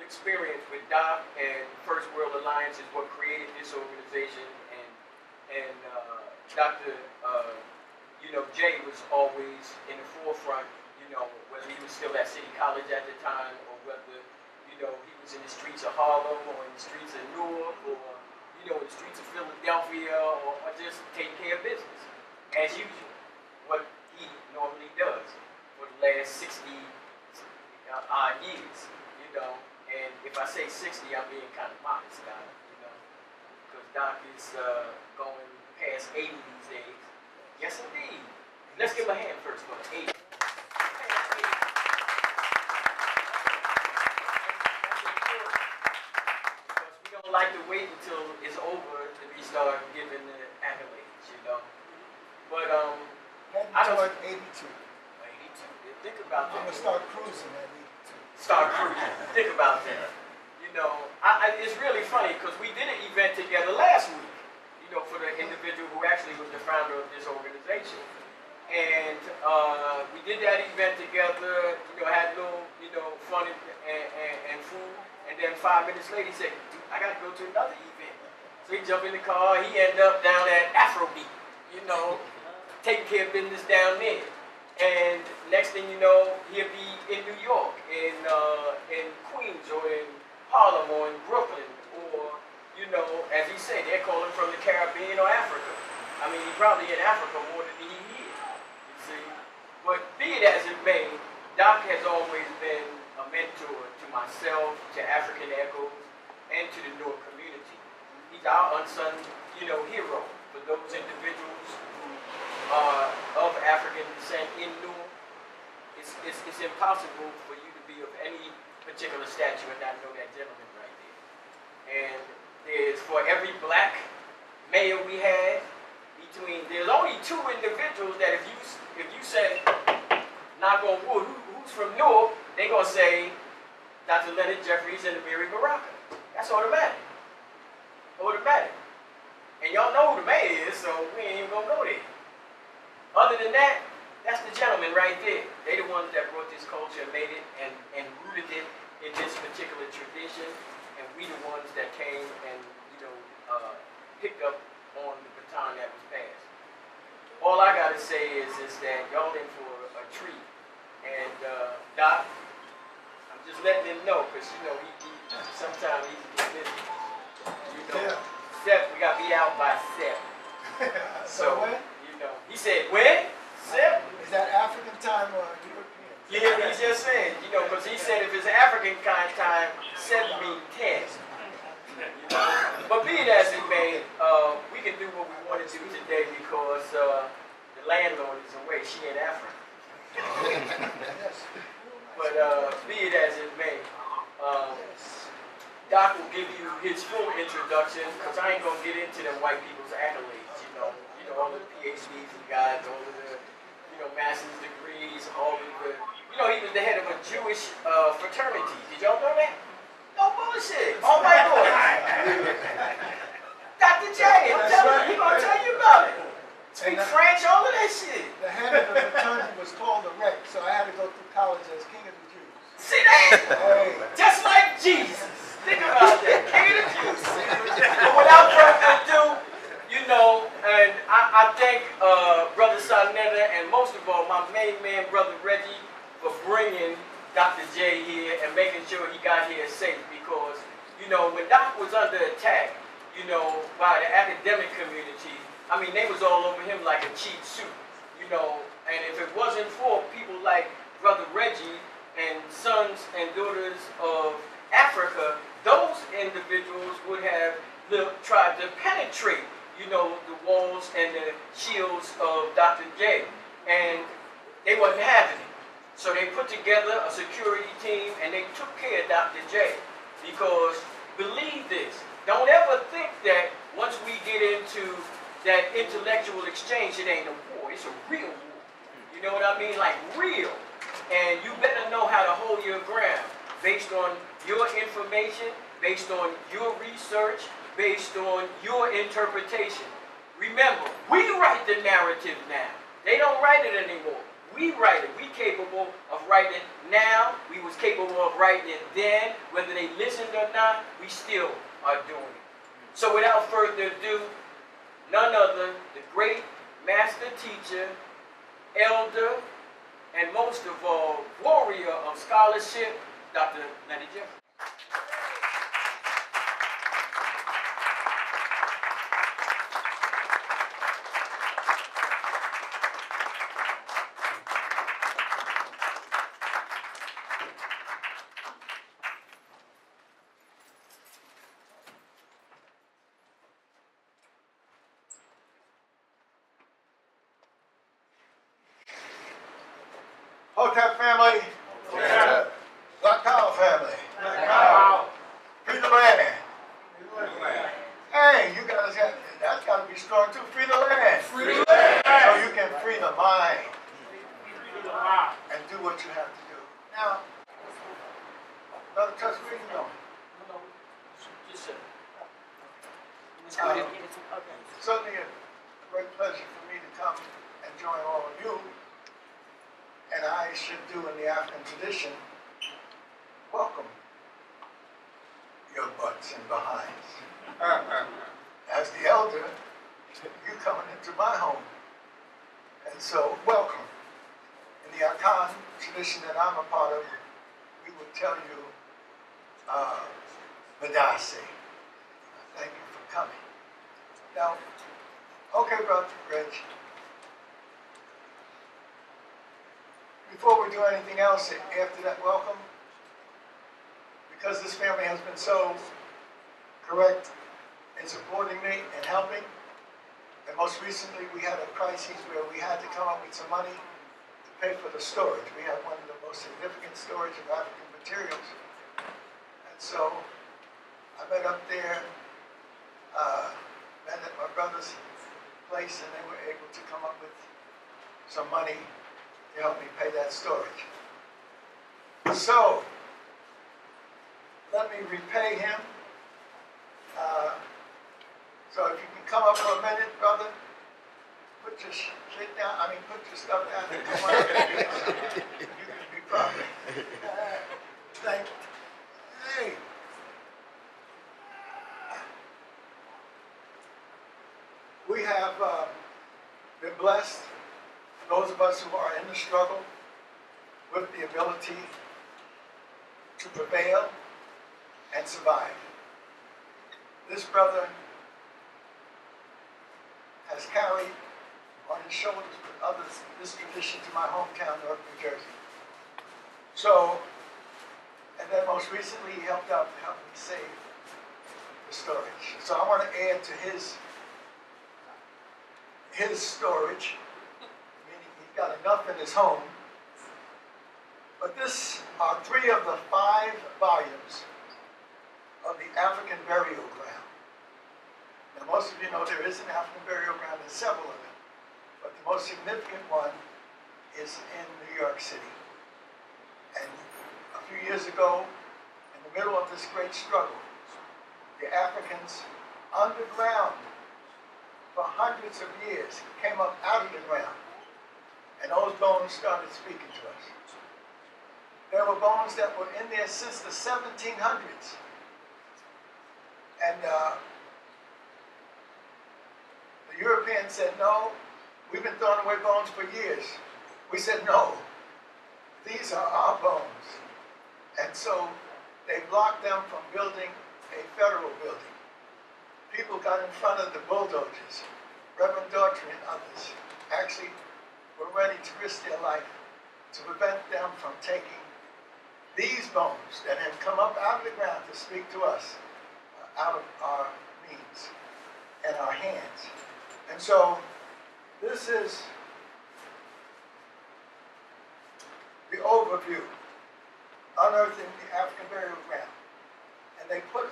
experience with Doc and First World Alliance is what created this organization, and Dr. Jay was always in the forefront, whether he was still at City College at the time, or whether, he was in the streets of Harlem, or in the streets of Newark, or, in the streets of Philadelphia, or just taking care of business, as usual, what he normally does for the last 60 odd years, and if I say 60, I'm being kind of modest about it, because Doc is going past 80 these days. Yes, indeed. Let's give him a hand first for 80. Because we don't like to wait until it's over to be start giving the accolades, But heading toward 82. 82. Think about that. I'm gonna start cruising at 82. Start cruising. Think about that. It's really funny because we did an event together last week, for the individual who actually was the founder of this organization. And we did that event together, had a little, fun and food. And then 5 minutes later, he said, I got to go to another event. So he jumped in the car. He ended up down at Afrobeat, taking care of business down there. And next thing you know, he'll be in New York, in Queens, or in Harlem, or in Brooklyn, or, as he said, they're calling from the Caribbean or Africa. I mean, he's probably in Africa more than he is, you see. But be it as it may, Doc has always been a mentor to myself, to African Echoes, and to the Newark community. He's our unsung, hero for those individuals who are of African descent in Newark. It's impossible for you to be of any particular stature and not know that gentleman right there. And there's, for every black mayor we had, there's only 2 individuals that if you say, knock on wood, who's from Newark, they're going to say Dr. Leonard, Jeffries, and Amiri Baraka. That's automatic. Automatic. And y'all know who the mayor is, so we ain't even going to go there. Other than that, that's the gentleman right there. They the ones that brought this culture and made it and rooted it in this particular tradition. And we the ones that came and, picked up on the baton that was passed. All I got to say is that y'all in for a treat. And Doc, I'm just letting him know, because, he sometimes he can get busy. Sep, we got to be out by 7. So when? He said, when? 7? Is that African time or European? Yeah, he just said, because he said if it's African kind of time, 7 means 10. But be it as it may, we can do what we want to do today because the landlord is away. She in Africa. But be it as it may, Doc will give you his full introduction, because I ain't going to get into them white people's accolades, all the PhDs he got, all of the, master's degrees, all of the, he was the head of a Jewish fraternity. Did y'all know that? No bullshit. Oh my God. Dr. J, I'm telling you, he's going to tell you about it. Speak French, all of that shit. The head of the fraternity was called a wreck, so I had to go through college as king of the Jews. See that? Hey. Just like Jesus. Think about that. King of the Jews. But without further ado, and I thank Brother Sanetta and most of all my main man, Brother Reggie, for bringing Dr. J here and making sure he got here safe, because, when Doc was under attack, by the academic community, I mean, they was all over him like a cheap suit, and if it wasn't for people like Brother Reggie and sons and daughters of Africa, those individuals would have tried to penetrate, the walls and the shields of Dr. J, and they wasn't having it. So they put together a security team and they took care of Dr. J, because believe this, don't ever think that once we get into that intellectual exchange, it ain't a war, it's a real war. You know what I mean? Like real. And you better know how to hold your ground based on your information, based on your research, based on your interpretation. Remember, we write the narrative now. They don't write it anymore. we write it. We capable of writing now. We was capable of writing then. Whether they listened or not, we still are doing it. So without further ado, none other, the great master teacher, elder, and most of all, warrior of scholarship, Dr. Leonard Jeffries. Hotep family. Hotep. Black Power family. Black Power. Free the land. Hey, you guys have, that's got to be strong too. Free the land. Free the land. So you can free the mind and do what you have to do. Now, Brother Tusk, where you going? Just a Certainly a great pleasure for me to come and join all of you. And I should do in the African tradition, welcome your butts and behinds. As the elder, you coming into my home. And so, welcome. In the Afrikan tradition that I'm a part of, we will tell you, Madase. Thank you for coming. Now, okay, Brother Reg. Before we do anything else, after that welcome, because this family has been so correct in supporting me and helping, and most recently we had a crisis where we had to come up with some money to pay for the storage. We have one of the most significant storage of African materials. And so I met up there, met at my brother's place, and they were able to come up with some money to help me pay that storage. So, let me repay him. So if you can come up for a minute, brother, put your shit down, put your stuff down and come on. You can be proper. Thank you. Hey. We have been blessed, those of us who are in the struggle, with the ability to prevail and survive. This brother has carried on his shoulders with others this tradition to my hometown, North New Jersey. So, and then most recently he helped out to help me save the storage. So I want to add to his storage, meaning he's got enough in his home. But this are 3 of the 5 volumes of the African burial ground. Now most of you know there is an African burial ground, there's several of them. But the most significant one is in New York City. And a few years ago, in the middle of this great struggle, the Africans underground for hundreds of years came up out of the ground. And those bones started speaking to us. There were bones that were in there since the 1700s. And the Europeans said, no, we've been throwing away bones for years. We said, no, these are our bones. And so they blocked them from building a federal building. People got in front of the bulldozers. Reverend Daughtry and others actually were ready to risk their life to prevent them from taking these bones that had come up out of the ground to speak to us out of our means and our hands. And so this is the overview, unearthing the African burial ground. And they put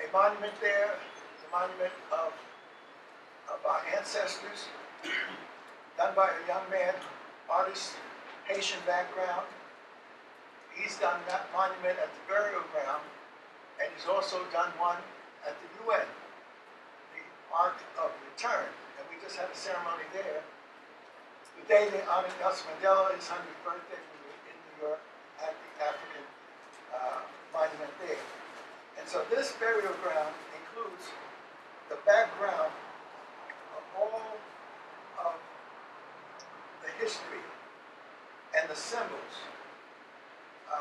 a monument there, the monument of our ancestors, done by a young man, artist, Haitian background. He's done that monument at the burial ground, and he's also done one at the UN, the Ark of Return. And we just had a ceremony there to the day they honored Nelson Mandela, his 100th birthday, we were in New York at the African monument there. And so this burial ground includes the background of all of the history and the symbols,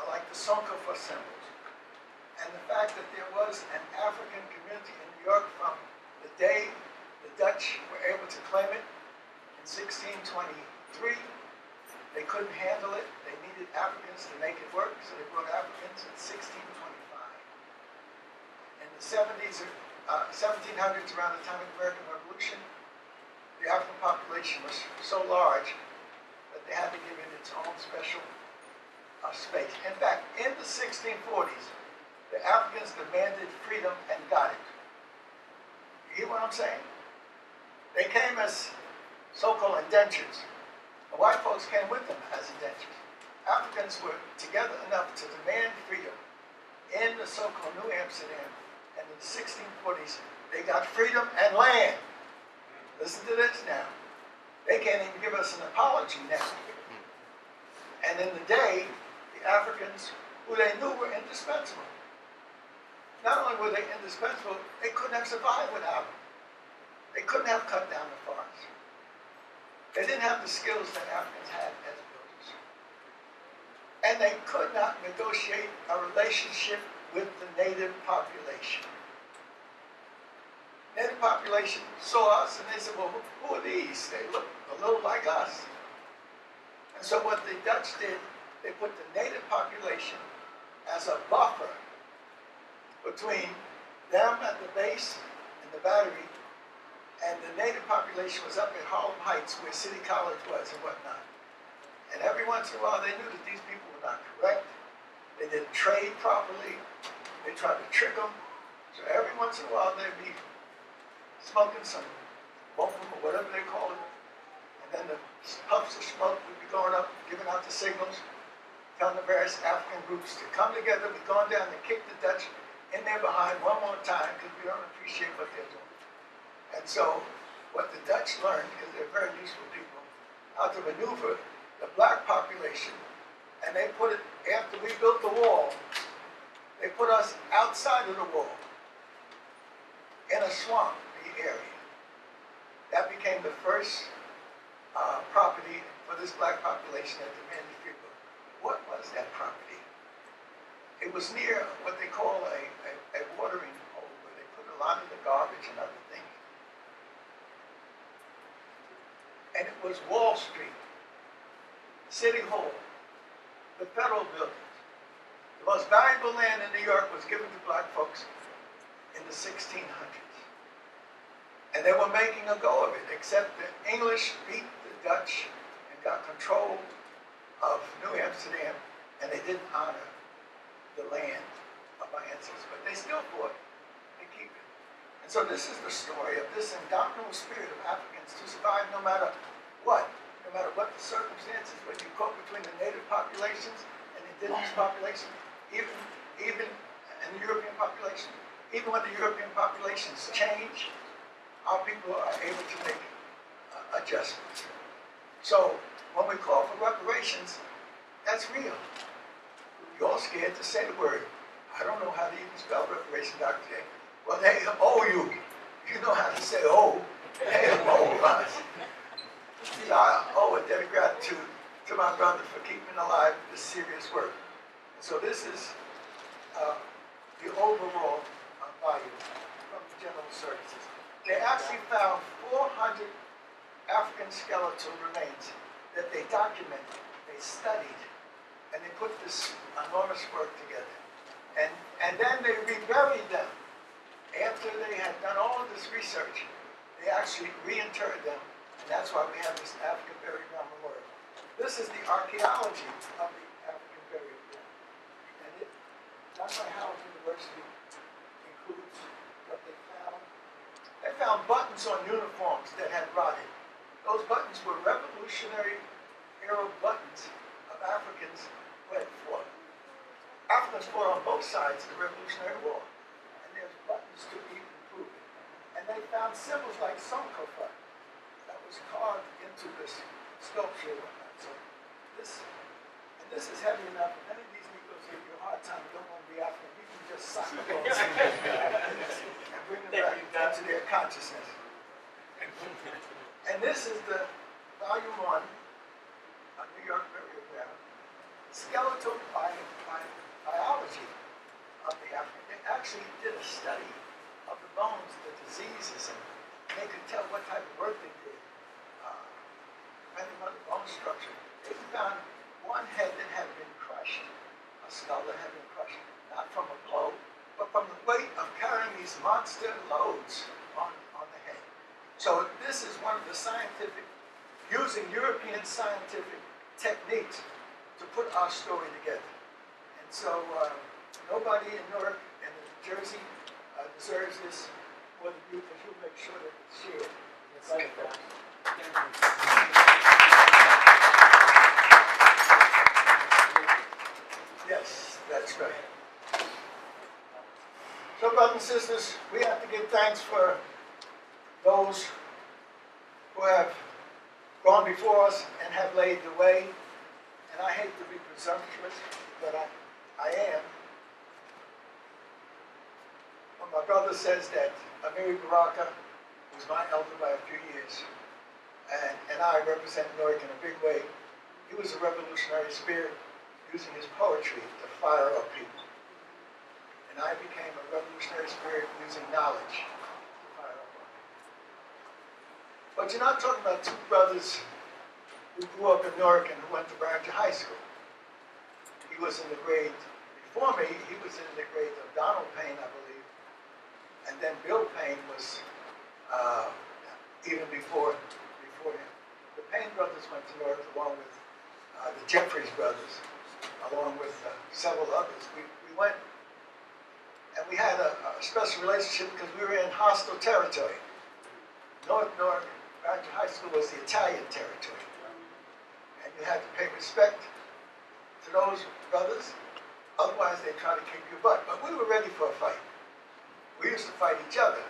like the Sankofa symbols, and the fact that there was an African community in New York from the day the Dutch were able to claim it in 1623. They couldn't handle it. They needed Africans to make it work, so they brought Africans in 1625. In the 1700s, around the time of the American Revolution, the African population was so large that they had to give it its own special space. In fact, in the 1640s, the Africans demanded freedom and got it. You hear what I'm saying? They came as so-called indentures. The white folks came with them as indentures. Africans were together enough to demand freedom in the so-called New Amsterdam, and in the 1640s, they got freedom and land. Listen to this now. They can't even give us an apology now. And in the day, the Africans, who they knew were indispensable, not only were they indispensable, they couldn't have survived without them. They couldn't have cut down the forest. They didn't have the skills that Africans had as builders. And they could not negotiate a relationship with the native population. Native population saw us and they said, well, who are these? They look a little like us. And so what the Dutch did, they put the native population as a buffer between them at the base and the battery, and the native population was up at Harlem Heights where City College was and whatnot. And every once in a while they knew that these people were not correct. They didn't trade properly. They tried to trick them. So every once in a while they'd be smoking some bumpum or whatever they call it. And then the puffs of smoke would be going up, giving out the signals, telling the various African groups to come together. We've gone down and kicked the Dutch in there behind one more time because we don't appreciate what they're doing. And so what the Dutch learned, because they're very useful people, how to maneuver the black population. And they put it, after we built the wall, they put us outside of the wall in a swamp area. That became the first property for this black population that demanded freedom. What was that property? It was near what they call a watering hole where they put a lot of the garbage and other things. And it was Wall Street, City Hall, the federal buildings. The most valuable land in New York was given to black folks in the 1600s. And they were making a go of it, except the English beat the Dutch and got control of New Amsterdam, and they didn't honor the land of our ancestors, but they still fought to keep it. And so this is the story of this indomitable spirit of Africans to survive no matter what the circumstances, whether you're caught between the native populations and the indigenous population, even in the European population, even when the European populations change, our people are able to make adjustments. So when we call for reparations, that's real. You're all scared to say the word. I don't know how to even spell reparation, Dr. J. Well, they owe you. You know how to say owe. They owe us. So I owe a debt of gratitude to my brother for keeping alive this serious work. So this is the overall volume from the General Services. They actually found 400 African skeletal remains that they documented, they studied, and they put this enormous work together. And then they reburied them. After they had done all of this research, they actually reinterred them, and that's why we have this African Burial Ground Memorial. This is the archaeology of the African Burial Ground. And it, done by Howard University, includes what they found. They found buttons on uniforms that had rotted. Those buttons were Revolutionary era buttons of Africans who had fought. Africans fought on both sides of the Revolutionary War. And there's buttons to even prove it. And they found symbols like Sankofa that was carved into this sculpture and whatnot. So this is heavy enough. If any of these Negroes give you a hard time, you don't want to be African, you can just sock them on and bring them back into their consciousness. And this is the volume 1 of New York Burial Ground, skeletal biology of the African. They actually did a study of the bones, the diseases, and they could tell what type of work they did, depending on the bone structure. They found one head that had been crushed, a skull that had been crushed, not from a blow, but from the weight of carrying these monster loads on the head. So this is one of the scientific, using European scientific techniques to put our story together. And so nobody in Newark and New Jersey deserves this more than you, because you'll make sure that it's shared. Yes, Yes, that's right. So, brothers and sisters, we have to give thanks for those who have gone before us and have laid the way. And I hate to be presumptuous, but I am. When my brother says that Amiri Baraka was my elder by a few years, and I represent Newark in a big way, he was a revolutionary spirit, using his poetry to fire up people. And I became a revolutionary spirit using knowledge to fire up people. But you're not talking about two brothers who grew up in Newark and who went to Barringer High School. He was in the grade before me, he was in the grade of Donald Payne, I believe. And then Bill Payne was even before him. The Payne brothers went to Newark along with the Jeffries brothers, along with several others. We went, and we had a special relationship because we were in hostile territory. North Newark, Barringer High School was the Italian territory. And you had to pay respect to those brothers, otherwise they'd try to kick your butt. But we were ready for a fight. We used to fight each other,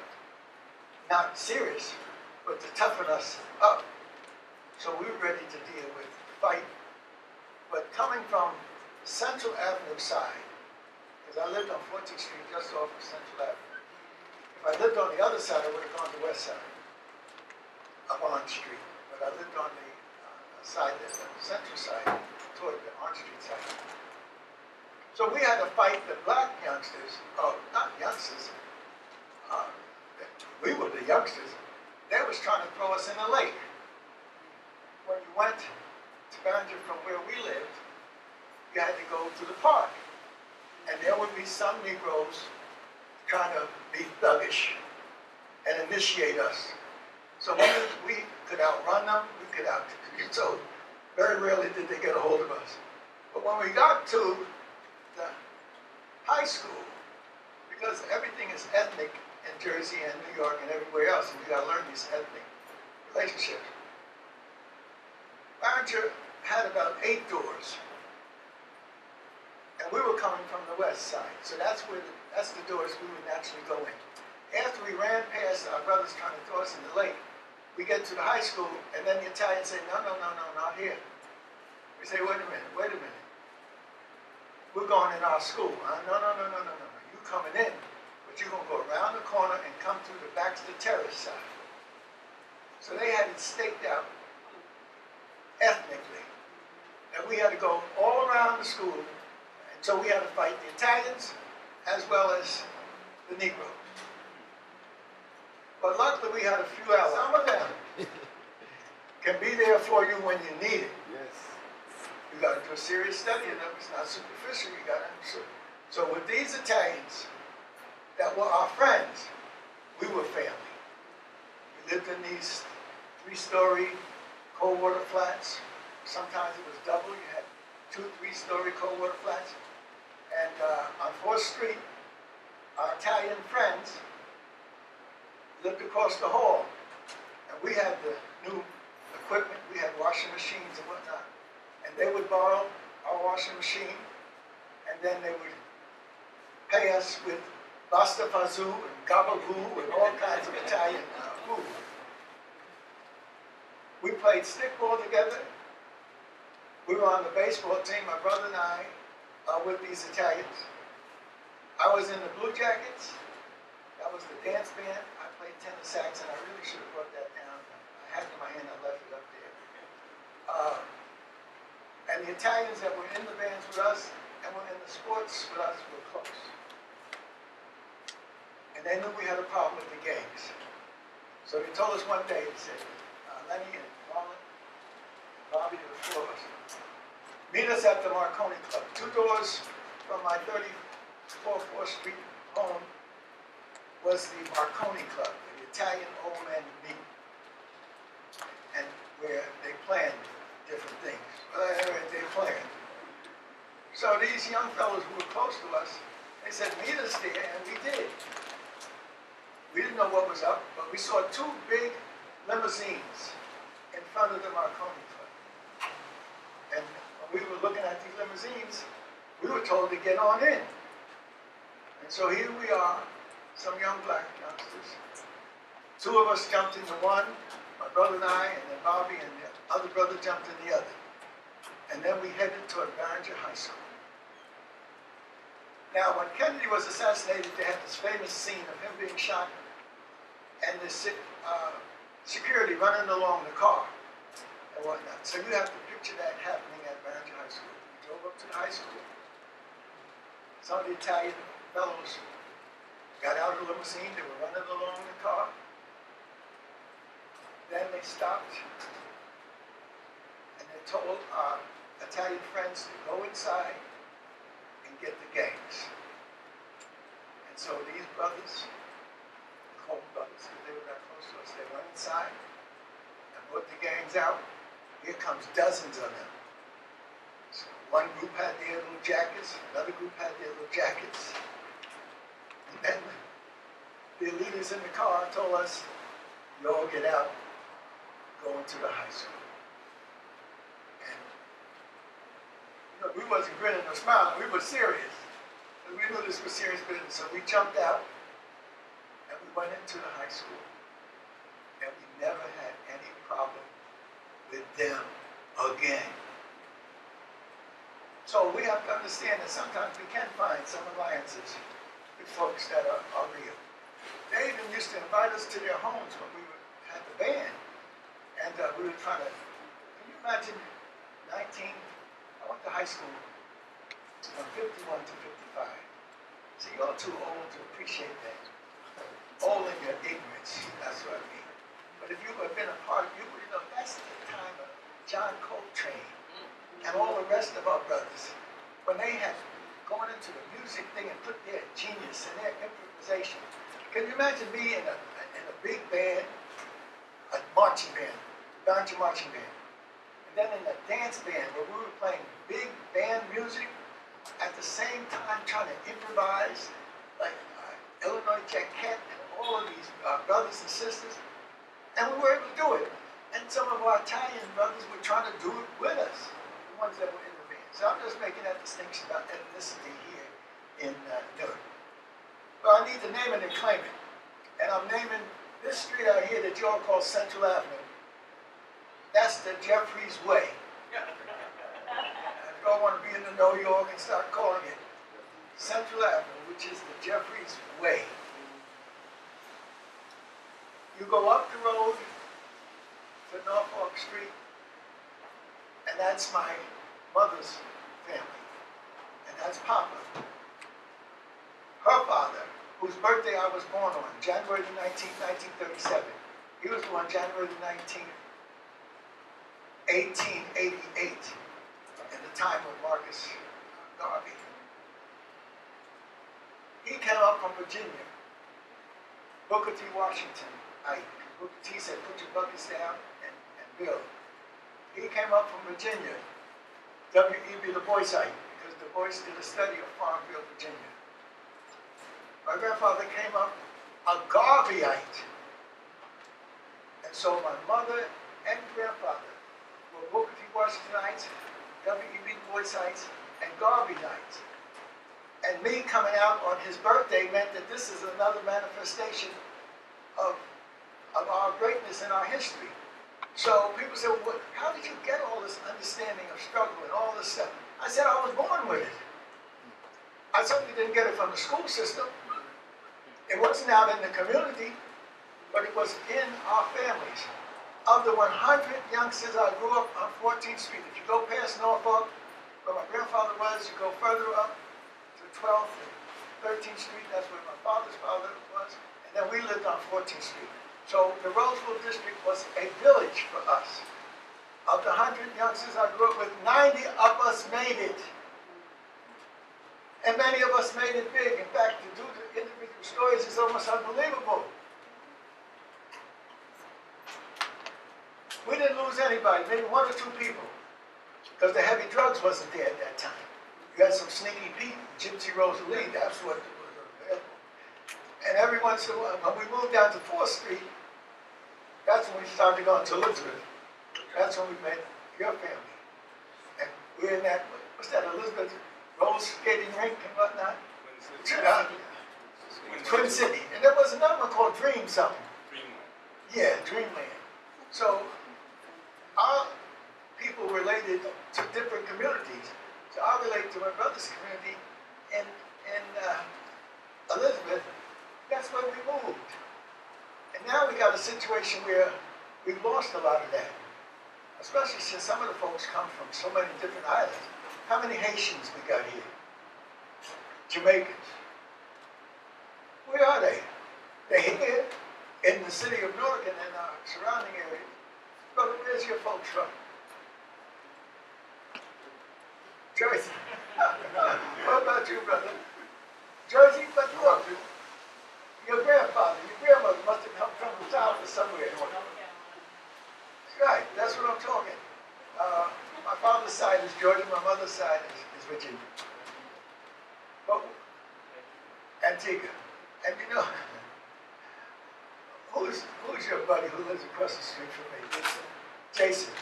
not serious, but to toughen us up. So we were ready to deal with the fight. But coming from Central Avenue side, because I lived on 14th Street just off of Central Avenue. If I lived on the other side, I would have gone to West Side, up Orange Street. But I lived on the side, the Central side, toward the Orange Street side. So we had to fight the black youngsters, not youngsters, we were the youngsters. They was trying to throw us in the lake. When you went to Barringer from where we lived, you had to go to the park. And there would be some Negroes trying to be thuggish and initiate us. So we could outrun them, so very rarely did they get a hold of us. But when we got to the high school, because everything is ethnic in Jersey and New York and everywhere else, and you gotta learn these ethnic relationships. Barringer had about 8 doors. And we were coming from the west side. So that's the doors we would naturally go in. After we ran past our brothers trying to throw us in the lake, we get to the high school, and then the Italians say, no, not here. We say, wait a minute. We're going in our school. No. You coming in, but you're going to go around the corner and come through the Baxter Terrace side. So they had it staked out ethnically. And we had to go all around the school. And so we had to fight the Italians as well as the Negroes. But luckily we had a few allies. Some of them can be there for you when you need it. Yes. You got to do a serious study of them. It's not superficial. You got to understand. So with these Italians that were our friends, we were family. We lived in these 3-story cold water flats. Sometimes it was double. You had 2, 3-story cold water flats. And on 4th Street, our Italian friends lived across the hall. And we had the new equipment. We had washing machines and whatnot. And they would borrow our washing machine. And then they would pay us with pasta fazoux and gabagoo and all kinds of Italian food. We played stickball together. We were on the baseball team, my brother and I, with these Italians. I was in the Blue Jackets. That was the dance band. I played tenor sax, and I really should have brought that down. I had it in my hand, I left it up there. And the Italians that were in the bands with us and were in the sports with us were close. And they knew we had a problem with the gangs. So they told us one day, they said, Lenny and Marlon, Bobby, there were 4 of us. Meet us at the Marconi Club. 2 doors from my 34th Street home was the Marconi Club, the Italian old men meet, and where they planned different things. They planned. So these young fellows who were close to us, they said, meet us there, and we did. We didn't know what was up, but we saw 2 big limousines in front of the Marconi Club. And when we were looking at these limousines, we were told to get on in. And so here we are, some young black youngsters. 2 of us jumped into one, my brother and I, and then Bobby and the other brother jumped in the other. And then we headed toward Barringer High School. Now, when Kennedy was assassinated, they had this famous scene of him being shot and the security running along the car and whatnot. So you have to picture that happening at Barringer High School. We drove up to the high school. Some of the Italian fellows got out of the limousine. They were running along the car. Then they stopped and they told our Italian friends to go inside and get the gangs. And so these brothers, called brothers, because they were that close to us, they went inside and brought the gangs out. Here comes dozens of them. So one group had their little jackets, another group had their little jackets. And then the leaders in the car told us, you all get out, go into the high school. And we wasn't grinning or smiling, we were serious. And we knew this was serious business, so we jumped out and we went into the high school. And we never had any problem with them again. So we have to understand that sometimes we can find some alliances with folks that are real. They even used to invite us to their homes when we had the band. And we were trying to, can you imagine 19, I went to high school from 51 to 55. So you're all too old to appreciate that. Old in your ignorance, that's what I mean. But if you had been a part of, you would know that's the time of John Coltrane and all the rest of our brothers, when they had gone into the music thing and put their genius and their improvisation. Can you imagine me in a big band, a marching band, Barringer marching band, and then in a dance band where we were playing big band music at the same time trying to improvise, like Illinois Jacket and all of these brothers and sisters, and we were able to do it. And some of our Italian brothers were trying to do it with us, the ones that were in the band. So I'm just making that distinction about ethnicity here in Newark. But I need to name it and claim it. And I'm naming this street out here that you all call Central Avenue. That's the Jeffries Way. If y'all want to be in the New York and start calling it Central Avenue, which is the Jeffries Way. You go up the road to Norfolk Street, and that's my mother's family, and that's Papa. Her father, whose birthday I was born on, January the 19th, 1937. He was born January the 19th, 1888, in the time of Marcus Garvey. He came up from Virginia. Booker T. Washington, Booker T. said, put your buckets down and build. He came up from Virginia, W.E.B. Du Bois, because Du Bois did a study of Farmville, Virginia. My grandfather came up a Garveyite. And so my mother and grandfather were Booker T. Washingtonites, W.E.B. Du Boisites, and Garveyites. And me coming out on his birthday meant that this is another manifestation of our greatness in our history. So people say, well, how did you get all this understanding of struggle and all this stuff? I said, I was born with it. I certainly didn't get it from the school system. It wasn't out in the community, but it was in our families. Of the 100 youngsters I grew up on 14th Street, if you go past Norfolk, where my grandfather was, you go further up to 12th and 13th Street, that's where my father's father was, and then we lived on 14th Street. So the Roseville District was a village for us. Of the 100 youngsters I grew up with, 90 of us made it. And many of us made it big. In fact, to do the individual stories is almost unbelievable. We didn't lose anybody, maybe 1 or 2 people, because the heavy drugs wasn't there at that time. You had some Sneaky Pete, Gypsy Rosalie, that's what was available. And every once in a while, when we moved down to 4th Street, that's when we started going to Elizabeth. That's when we met your family. And we're in that, what's that, Elizabeth roller skating rink and whatnot? Twin City. And there was another one called Dream something. Dreamland. Yeah, Dreamland. So, our people related to different communities. So I relate to my brother's community in Elizabeth. That's where we moved. And now we got a situation where we've lost a lot of that. Especially since some of the folks come from so many different islands. How many Haitians we got here? Jamaicans. Where are they? They're here in the city of Newark and in our surrounding areas. Brother, where's your folks from? Jersey. What about you, brother? Jersey, but look, your grandfather, your grandmother must have come from the south or somewhere. Right, that's what I'm talking. My father's side is Georgia, my mother's side is Virginia. But Antigua. And you know, who's your buddy who lives across the street from me? Jason.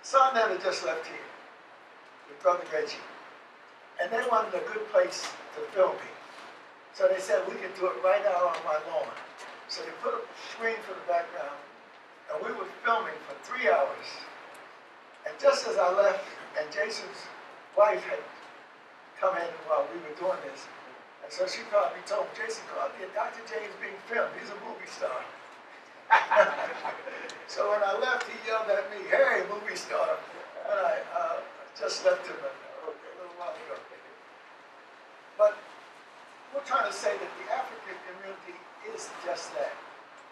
Son never just left here with Brother Reggie. And they wanted a good place to film me. So they said we could do it right out on my lawn. So they put a screen for the background, and we were filming for 3 hours. And just as I left, and Jason's wife had come in while we were doing this, and so she probably told him, Jason, Dr. J is being filmed. He's a movie star. So when I left, he yelled at me, hey, movie star. And I just left him a little while ago. But we're trying to say that the African community is just that.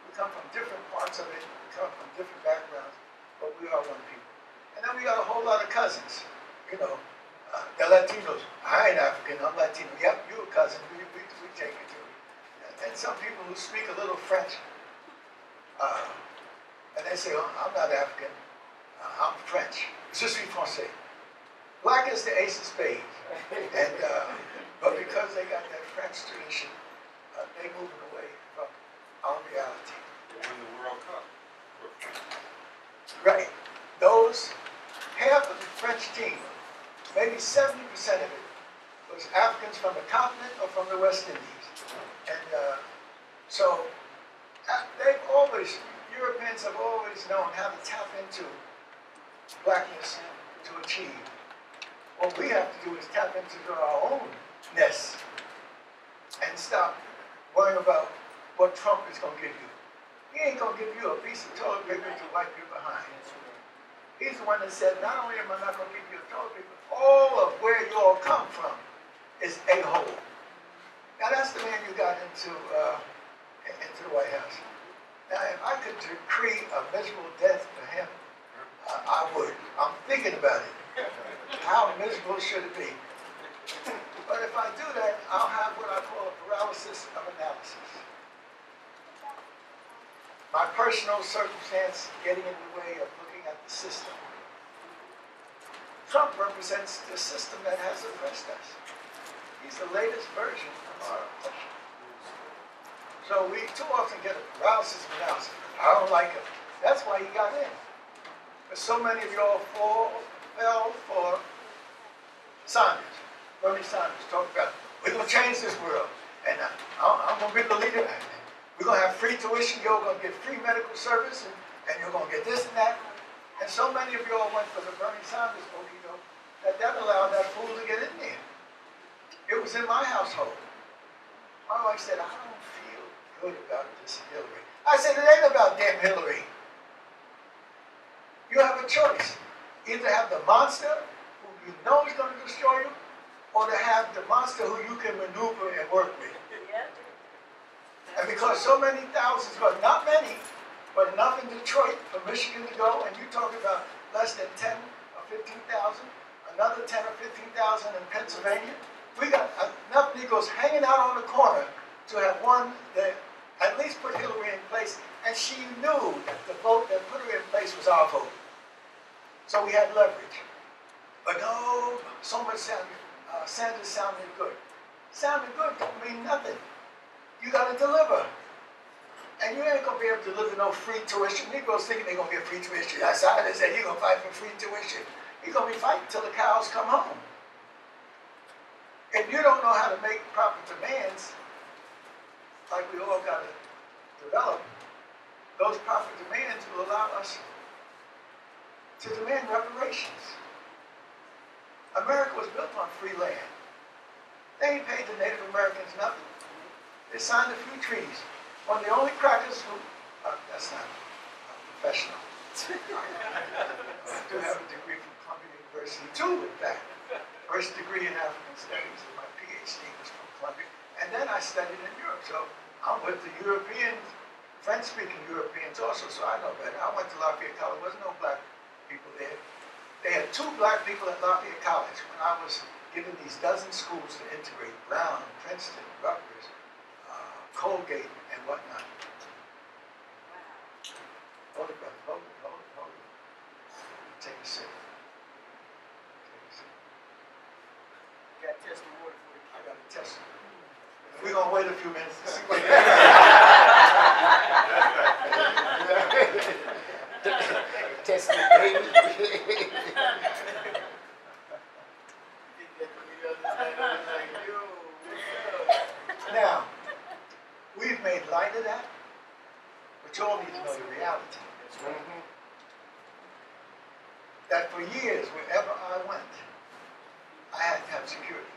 We come from different parts of it. We come from different backgrounds, but we are one people. And then we got a whole lot of cousins. You know, the Latinos. I ain't African, I'm Latino. Yep, you a cousin. We take it to it. And some people who speak a little French. And they say, oh, I'm not African, I'm French. Je suis français. Black is the ace of spades. And, but because they got that French tradition, they moving away from our reality. They won the World Cup. Right. Those, half of the French team, maybe 70% of it, was Africans from the continent or from the West Indies. And so they've always, Europeans have always known how to tap into blackness to achieve. What we have to do is tap into our own-ness and stop worrying about what Trump is going to give you. He ain't going to give you a piece of toilet paper to wipe you behind. He's the one that said, not only am I not going to give you a toilet paper, all of where you all come from is a hole. Now that's the man you got into the White House. Now if I could decree a miserable death for him, I would. I'm thinking about it. How miserable should it be? But if I do that, I'll have what I call a paralysis of analysis. My personal circumstance getting in the way of looking at the system. Trump represents the system that has oppressed us. He's the latest version of our oppression. So we too often get a paralysis of analysis. I don't like him. That's why he got in. But so many of y'all fell for Sanders. Bernie Sanders talked about, we're going to change this world. And I'm going to be the leader. We're going to have free tuition. You're going to get free medical service, and you're going to get this and that. And so many of you all went for the Bernie Sanders okey doke that allowed that fool to get in there. It was in my household. My wife said, I don't feel good about this Hillary. I said, it ain't about damn Hillary. You have a choice. Either have the monster who you know is going to destroy you, or to have the monster who you can maneuver and work with. And because so many thousands, but not many, but enough in Detroit for Michigan to go, and you talk about less than 10 or 15,000, another 10 or 15,000 in Pennsylvania. We got enough Negroes hanging out on the corner to have one that at least put Hillary in place, and she knew that the vote that put her in place was our vote. So we had leverage. But no, so much Sanders sounded good. Sounding good don't mean nothing. You got to deliver. And you ain't going to be able to deliver no free tuition. Negroes thinking they're going to get free tuition. That's how they said, you're going to fight for free tuition. You're going to be fighting till the cows come home. If you don't know how to make proper demands, like we all got to develop, those proper demands will allow us to demand reparations. America was built on free land. They ain't paid the Native Americans nothing. They signed a few treaties. One of the only crackers who, that's not professional. I do have a degree from Columbia University, too, in fact. First degree in African Studies, and my PhD was from Columbia. And then I studied in Europe, so I'm with the Europeans, French-speaking Europeans also, so I know better. I went to Lafayette College, there wasn't no black people there. They had 2 black people at Lafayette College when I was given these dozen schools to integrate: Brown, Princeton, Rutgers, Colgate, and whatnot. Hold it, brother. Hold it. Take a sip. You got to test the water for you. I got to test it. We're going to wait a few minutes to see what Test it, baby. Now, we've made light of that, but you all need to know the reality. That for years, wherever I went, I had to have security.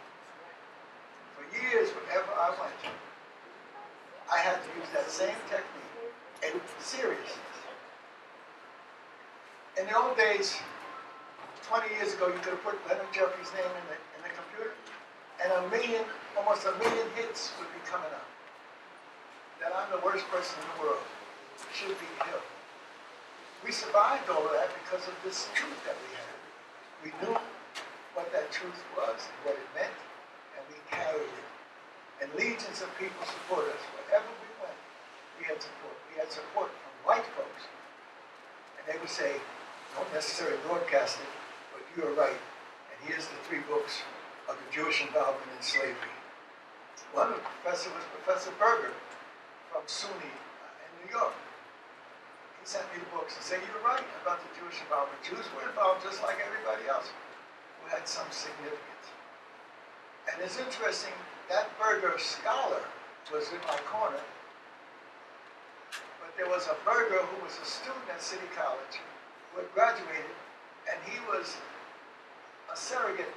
For years, wherever I went, I had to use that same technique and seriousness. In the old days, 20 years ago, you could have put Leonard Jeffries' name in the computer, and almost a million hits would be coming up. That I'm the worst person in the world. Should be killed. We survived all of that because of this truth that we had. We knew what that truth was and what it meant, and we carried it. And legions of people support us. Wherever we went, we had support. We had support from white folks. And they would say, don't necessarily broadcast it, but you are right. And here's the 3 books of the Jewish involvement in slavery. One of the professors was Professor Berger from SUNY in New York. He sent me the books and said, you're right about the Jewish involvement. Jews were involved just like everybody else who had some significance. And it's interesting, that Berger scholar was in my corner, but there was a Berger who was a student at City College who had graduated, and he was a surrogate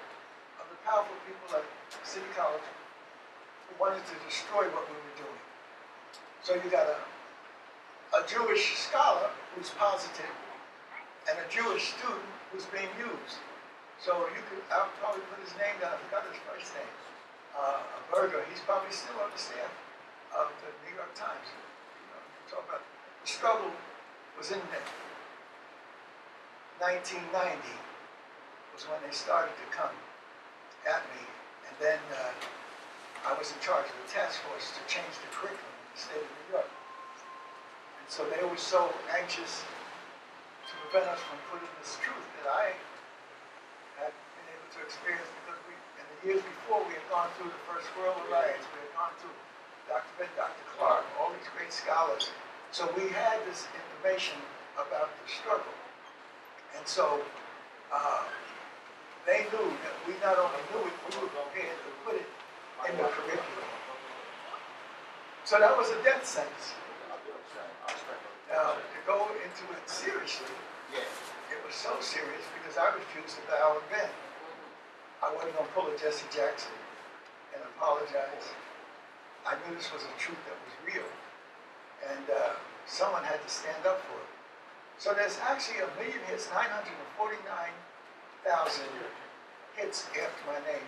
of the powerful people at City College who wanted to destroy what we were doing. So you got a Jewish scholar who's positive and a Jewish student who's being used. So I'll probably put his name down, I forgot his first name. Berger, he's probably still on the staff of the New York Times. You talk about the struggle was in there. 1990 was when they started to come at me, and then I was in charge of the task force to change the curriculum in the state of New York. And so they were so anxious to prevent us from putting this truth that I had been able to experience, because in the years before, we had gone through the First World Alliance, we had gone through Dr. Clark, all these great scholars. So we had this information about the struggle. And so they knew that we not only knew it, we were prepared to put it in the curriculum. So that was a death sentence. Now, to go into it seriously, it was so serious because I refused to bow and bend. I wasn't going to pull a Jesse Jackson and apologize. I knew this was a truth that was real, and someone had to stand up for it. So there's actually 1 million hits, 949,000 hits after my name.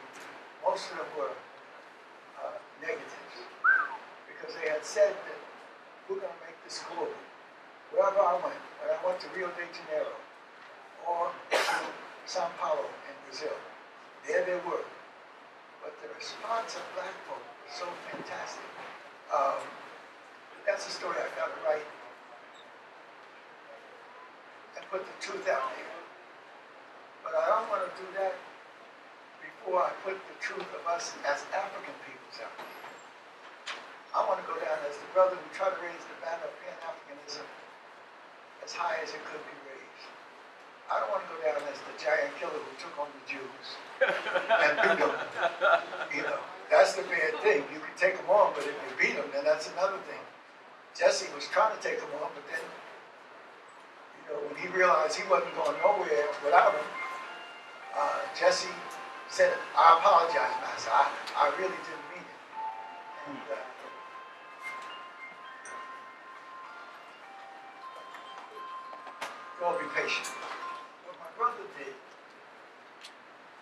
Most of them were negatives, because they had said that we're going to make this global. Wherever I went, when I went to Rio de Janeiro or to Sao Paulo in Brazil, there they were. But the response of black folk was so fantastic. That's a story I got to write and put the truth out there. But I don't want to do that before I put the truth of us as African peoples out there. I want to go down as the brother who tried to raise the banner of Pan-Africanism as high as it could be raised. I don't want to go down as the giant killer who took on the Jews and beat them. You know, that's the bad thing. You can take them on, but if you beat them, then that's another thing. Jesse was trying to take them on, but then, you know, when he realized he wasn't going nowhere without him, Jesse said, "I apologize, Master. I really didn't mean it." And God be patient. What my brother did,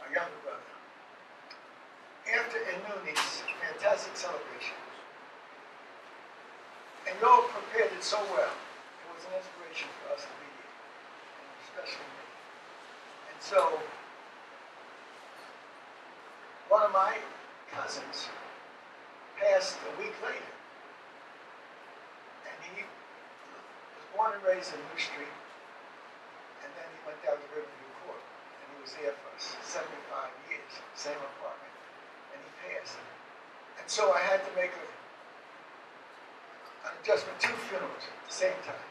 my younger brother, after Inuni's fantastic celebration, and y'all prepared it so well, it was an inspiration for us to be here, and especially me. And so, one of my cousins passed a week later, and he was born and raised in New Street. And then he went down to Riverview Court, and he was there for 75 years, same apartment, and he passed. And so I had to make an adjustment, 2 funerals at the same time.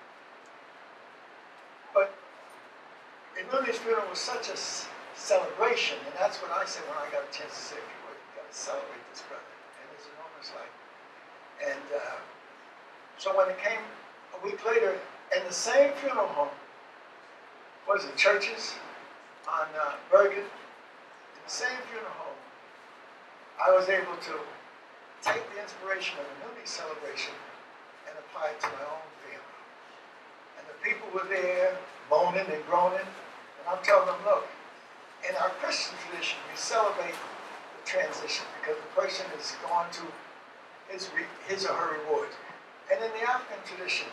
But Inuni's funeral was such a celebration, and that's what I said when I got a chance to say, "People, you got to celebrate this brother and his enormous life." And so when it came a week later, in the same funeral home, was it Churches on Bergen? In the same funeral home, I was able to take the inspiration of the Inuni celebration and apply it to my own family. And the people were there, moaning and groaning, and I'm telling them, look, in our Christian tradition, we celebrate the transition because the person is gone to his or her reward. And in the African tradition,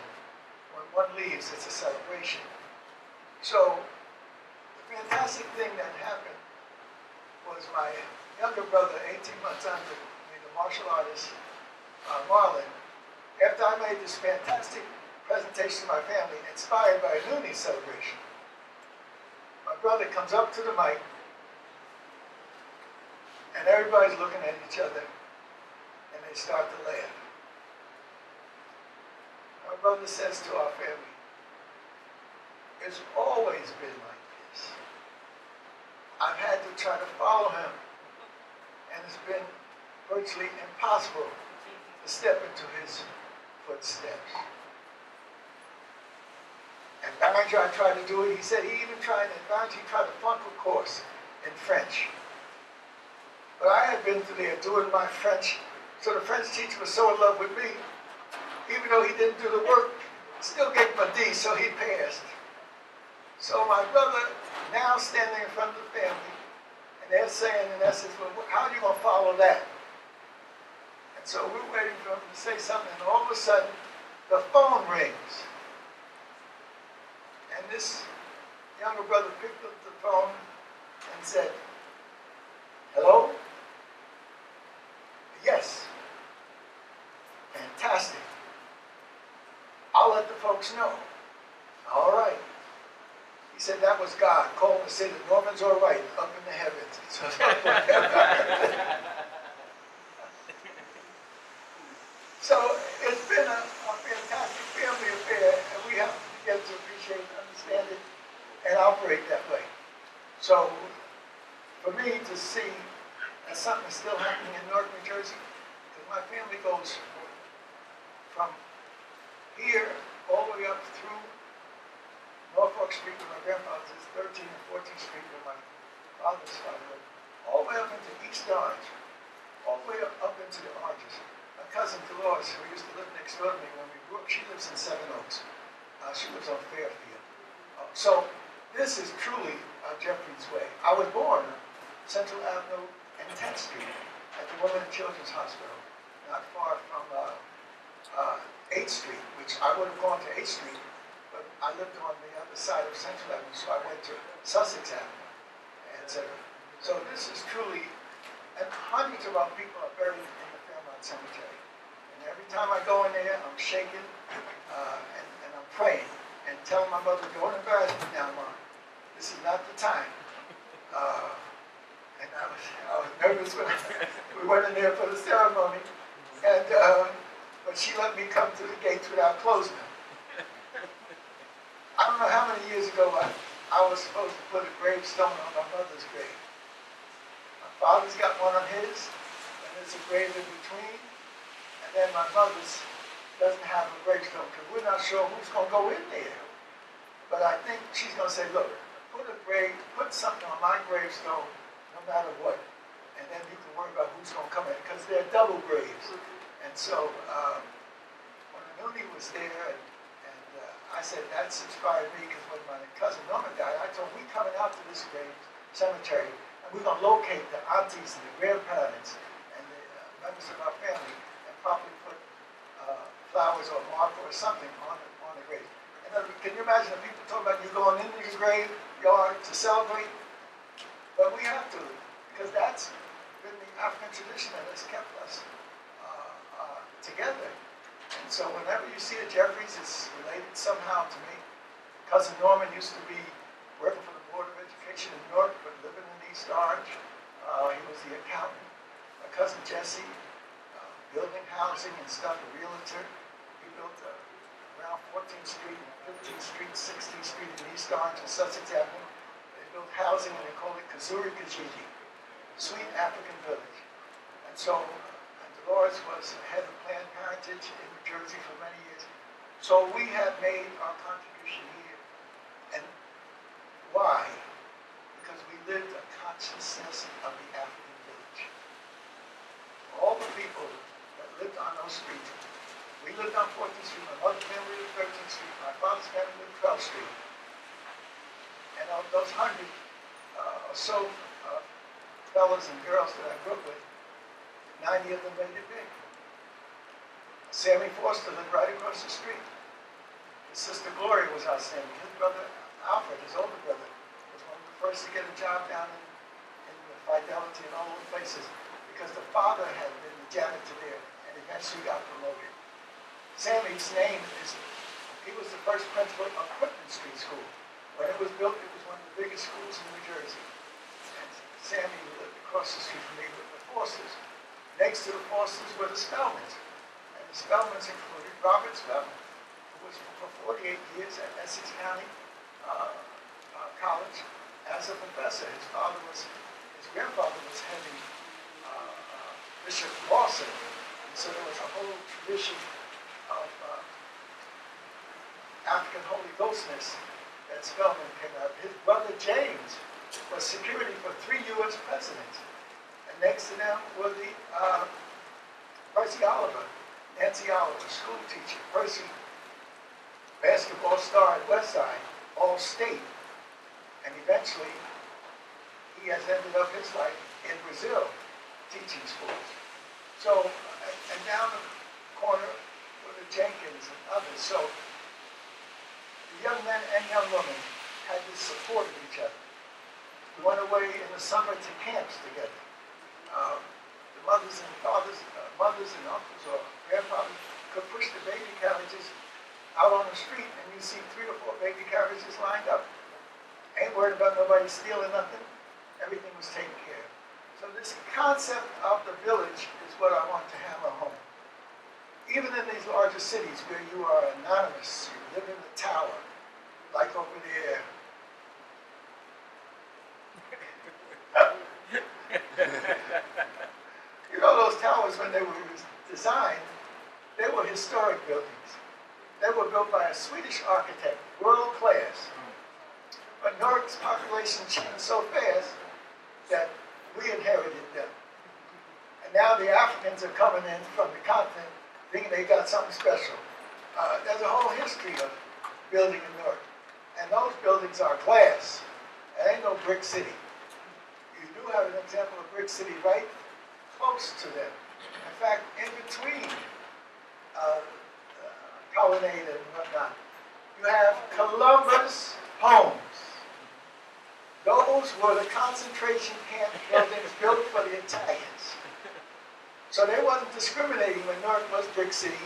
when one leaves, it's a celebration. So, the fantastic thing that happened was my younger brother, 18 months under me, the martial artist, Marlon, after I made this fantastic presentation to my family, inspired by a Inuni celebration, my brother comes up to the mic, and everybody's looking at each other, and they start to laugh. My brother says to our family, "It's always been like this. I've had to try to follow him, and it's been virtually impossible to step into his footsteps." And Banjo, I tried to do it. He said he even tried, and Banjo tried to flunk a course in French. But I had been through there doing my French, so the French teacher was so in love with me, even though he didn't do the work, still gave him a D, so he passed. So my brother, now standing in front of the family, and they're saying, in essence, well, how are you going to follow that? And so we're waiting for him to say something, and all of a sudden, the phone rings. And this younger brother picked up the phone and said, "Hello? Yes. Fantastic. I'll let the folks know." All right. He said that was God calling to say that Norman's all right up in the heavens. So it's been a fantastic family affair, and we have to get to appreciate, understand it, and operate that way. So for me to see that something is still happening in Newark, New Jersey, because my family goes from here all the way up through Norfolk Street where my grandfather's is, 13th and 14th Street where my father's father lived, all the way up into East Orange, all the way up into the Oranges. My cousin Dolores, who used to live next door to me when we grew up, she lives in Seven Oaks. She lives on Fairfield. So this is truly Jeffries' way. I was born on Central Avenue and 10th Street at the Women and Children's Hospital, not far from 8th Street, which I would have gone to 8th Street, but I lived on the other side of Central Avenue, so I went to Sussex Avenue, etc. So this is truly, and hundreds of our people are buried in the Fairmont Cemetery. And every time I go in there, I'm shaking and I'm praying and telling my mother, don't embarrass me now, Mom. This is not the time. And I was nervous when we went in there for the ceremony. And but she let me come to the gates without closing them. I don't know how many years ago I was supposed to put a gravestone on my mother's grave. My father's got one on his, and there's a grave in between. And then my mother's doesn't have a gravestone because we're not sure who's going to go in there. But I think she's going to say, look, put something on my gravestone no matter what. And then you can worry about who's going to come in because they're double graves. And so when I knew he was there, and I said, that's inspired me because when my cousin Norman died, I told him, we're coming out to this grave cemetery and we're going to locate the aunties and the grandparents and the members of our family and probably put flowers or marker or something on the grave. And then, can you imagine the people talking about you going into your graveyard to celebrate? But we have to, because that's been the African tradition that has kept us together. And so whenever you see a Jeffries, it's related somehow to me. Cousin Norman used to be working for the Board of Education in Newark, but living in East Orange. He was the accountant. My cousin Jesse, building housing and stuff, a realtor. He built around 14th Street, 15th Street, 16th Street in East Orange and Sussex Avenue. They built housing and they called it Kazuri Kijiji, Sweet African Village. And so Dolores was head of Planned Parenthood in New Jersey for many years. So we have made our contribution here. And why? Because we lived a consciousness of the African village. All the people that lived on those streets, we lived on 14th Street, my mother's family lived 13th Street, my father's family lived 12th Street. And of those 100 or so fellas and girls that I grew up with, 90 of them made it big. Sammy Foster lived right across the street. His sister Gloria was outstanding. His brother Alfred, his older brother, was one of the first to get a job down in Fidelity and all those places because the father had been the janitor there and eventually got promoted. Sammy's name is, he was the first principal of Quitman Street School. When it was built, it was one of the biggest schools in New Jersey. And Sammy lived across the street from me with the Fosters. Next to the Fosters were the Spellmans. And the Spellmans included Robert Spellman, who was for 48 years at Essex County College as a professor. His grandfather was heading Bishop Lawson. And so there was a whole tradition of African Holy Ghostness that Spellman came out. His brother James was security for 3 U.S. presidents. And next to them were the Percy Oliver, Nancy Oliver, school teacher, Percy, basketball star at Westside, all state. And eventually, he has ended up his life in Brazil, teaching schools. So, and down the corner were the Jenkins and others. So, the young men and young women had this support of each other. We went away in the summer to camps together. The mothers and fathers, mothers and uncles or grandfathers could push the baby carriages out on the street and you see 3 or 4 baby carriages lined up. Ain't worried about nobody stealing nothing. Everything was taken care of. So this concept of the village is what I want to hammer home. Even in these larger cities where you are anonymous, you live in the tower, like over there. You know those towers, when they were designed, they were historic buildings. They were built by a Swedish architect, world class. But Newark's population changed so fast that we inherited them. And now the Africans are coming in from the continent thinking they got something special. There's a whole history of building in Newark. And those buildings are glass. It ain't no brick city. You do have an example of brick city right close to them. In fact, in between Colonnade and whatnot, you have Columbus homes. Those were the concentration camp buildings built for the Italians. So they wasn't discriminating when Newark was brick city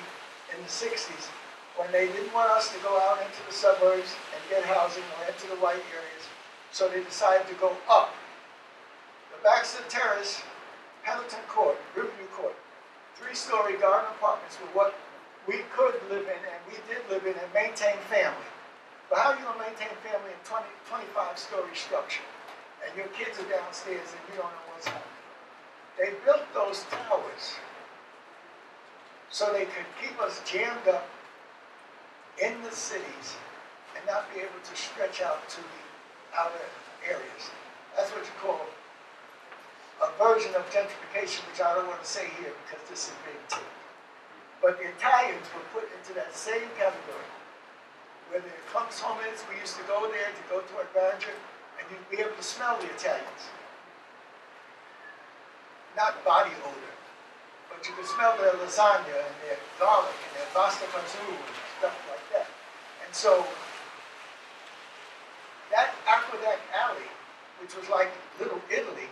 in the 60s, when they didn't want us to go out into the suburbs and get housing or into the white areas. So they decided to go up. The Baxter Terrace, Pendleton Court, Riverview Court, 3-story garden apartments were what we could live in, and we did live in and maintain family. But how are you going to maintain family in 25-story structure? And your kids are downstairs and you don't know what's happening. They built those towers so they could keep us jammed up in the cities and not be able to stretch out to the outer areas. That's what you call a version of gentrification, which I don't want to say here because this is being taped. But the Italians were put into that same category. Where the Columbus home is, we used to go there to go to our grandeur, and you'd be able to smell the Italians. Not body odor, but you could smell their lasagna and their garlic and their pasta fazool and stuff like that. And so, that Aqueduct Alley, which was like Little Italy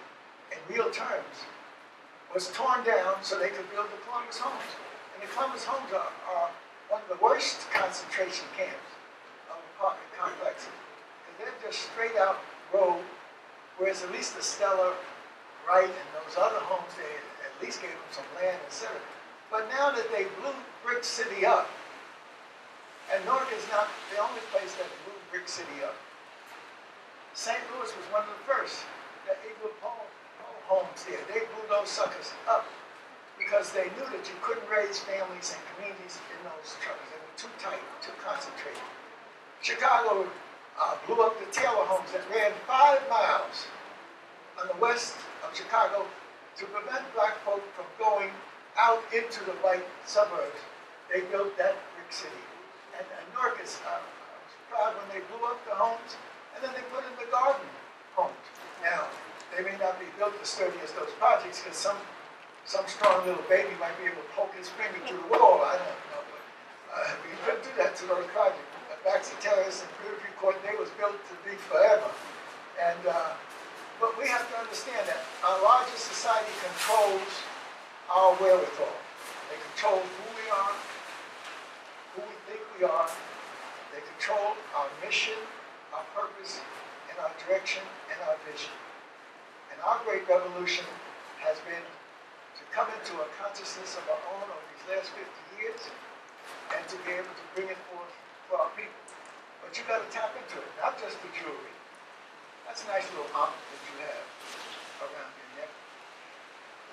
in real terms, was torn down so they could build the Columbus homes. And the Columbus homes are one of the worst concentration camps of apartment complexes. Because they're just straight out road, whereas at least the Stella, Wright, and those other homes, they at least gave them some land, etc. But now that they blew Brick City up, and Newark is not the only place that blew Brick City up. St. Louis was one of the first. The Eagle Pole homes there, they blew those suckers up because they knew that you couldn't raise families and communities in those troubles. They were too tight, too concentrated. Chicago blew up the Taylor homes that ran 5 miles on the west of Chicago to prevent black folk from going out into the white suburbs. They built that brick city. And Newark is proud when they blew up the homes, and then they put in the garden homes. Now, they may not be built as sturdy as those projects because some strong little baby might be able to poke his finger through the wall. I don't know, but you couldn't do that to those projects. Baxter Terrace and Riverview Court, they was built to be forever. And but we have to understand that our larger society controls our wherewithal. They control who we are, who we think we are. They control our mission, our purpose, and our direction, and our vision. And our great revolution has been to come into a consciousness of our own over these last 50 years and to be able to bring it forth for our people. But you got to tap into it, not just the jewelry. That's a nice little anklet that you have around your neck.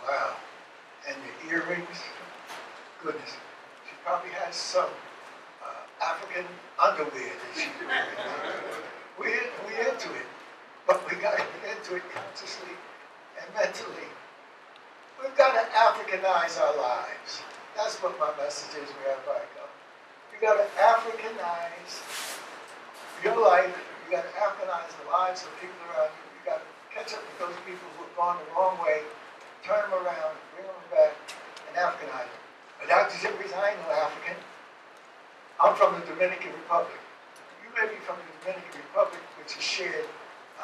Wow. And your earrings. Goodness. She probably has some African underwear that she's wearing. We're into it. But we got to get into it consciously and mentally. We've got to Africanize our lives. That's what my message is wherever I go. You got to Africanize your life. You got to Africanize the lives of people around you. You got to catch up with those people who have gone the wrong way, turn them around, bring them back, and Africanize them. But Dr. Jeffries, I ain't no African. I'm from the Dominican Republic. You may be from the Dominican Republic, which is shared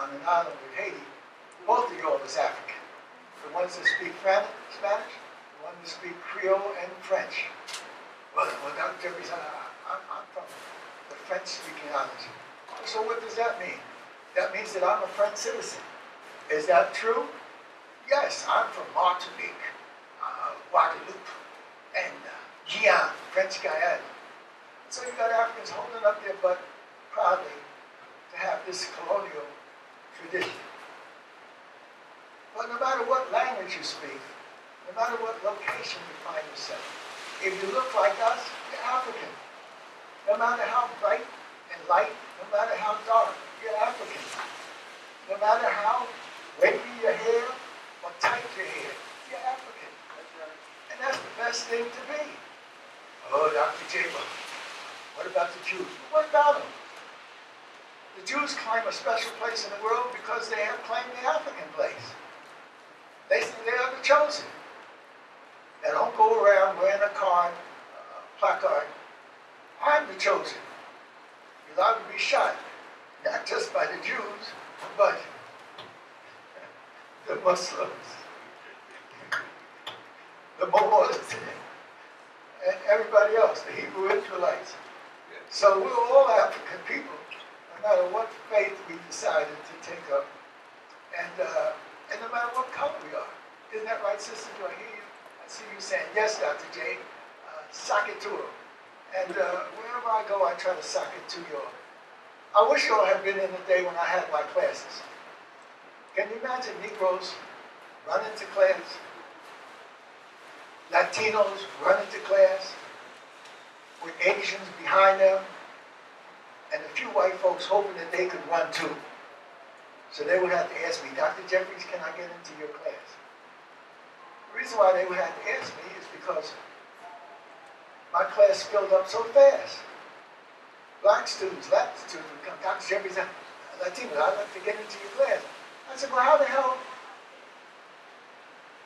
on an island with Haiti. Both of y'all is African. The ones that speak Spanish, the ones that speak Creole and French. Well, Dr. Jeffries, I'm from the French-speaking islands. So what does that mean? That means that I'm a French citizen. Is that true? Yes, I'm from Martinique, Guadeloupe, and Guyana, French Guyana. So you got Africans holding up their butt proudly to have this colonial tradition. But no matter what language you speak, no matter what location you find yourself, if you look like us, you're African. No matter how bright and light, no matter how dark, you're African. No matter how wavy your hair or tight your hair, you're African. And that's the best thing to be. Oh, Dr. J. What about the Jews? What about them? The Jews claim a special place in the world because they have claimed the African place. They say they are the chosen. They don't go around wearing a placard. I'm the chosen. You're allowed to be shot, not just by the Jews, but the Muslims, the Moors, and everybody else, the Hebrew Israelites. So we're all African people, no matter what faith we decided to take up, and no matter what color we are. Isn't that right, sister? Do I hear you? I see you saying, yes, Dr. J. Sock it to them. And wherever I go, I try to sock it to you all. I wish you all had been in the day when I had my classes. Can you imagine Negroes running to class? Latinos running to class with Asians behind them, and a few white folks hoping that they could run too. So they would have to ask me, Dr. Jeffries, can I get into your class? The reason why they would have to ask me is because my class filled up so fast. Black students, Latin students would come, Dr. Jeffries, Latino, I'd like to get into your class. I said, well, how the hell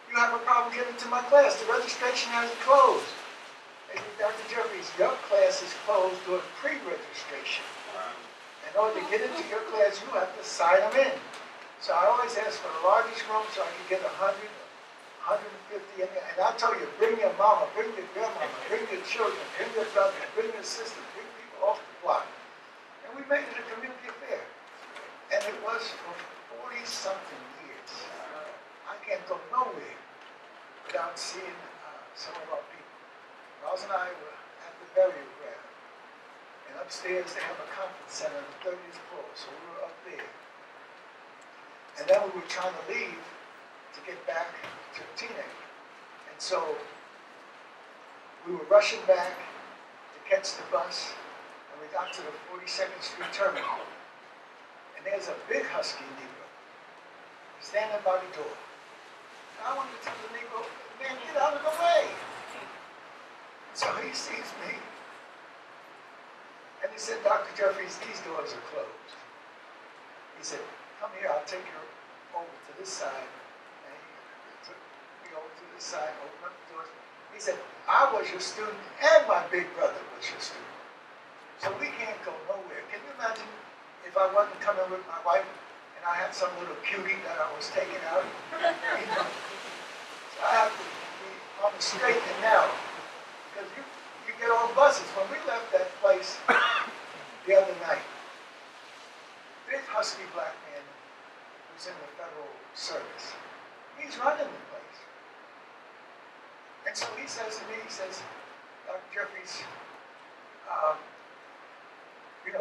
you have a problem getting into my class? The registration hasn't closed. They said, Dr. Jeffries, your class is closed during pre-registration. In order to get into your class, you have to sign them in. So I always ask for the largest room so I can get 100, 150 in there. And I tell you, bring your mama, bring your grandmama, bring your children, bring your brother, bring your sister, bring people off the block. And we made it a community affair. And it was for 40-something years. I can't go nowhere without seeing some of our people. Ross and I were at the burial ground. And upstairs they have a conference center on the 30th floor, so we were up there. And then we were trying to leave to get back to the teenager. And so we were rushing back to catch the bus, and we got to the 42nd Street terminal. And there's a big husky Negro standing by the door. And I wanted to tell the Negro, man, get out of the way. So he sees me. And he said, Dr. Jeffries, these doors are closed. He said, come here, I'll take you over to this side. And he took me over to this side, opened up the doors. He said, I was your student and my big brother was your student. So we can't go nowhere. Can you imagine if I wasn't coming with my wife and I had some little cutie that I was taking out? You know? So I have to be on the straight and narrow. Because you get on buses. When we left that place the other night, big husky black man who's in the federal service, he's running the place. And so he says to me, he says, Dr. Jeffries, we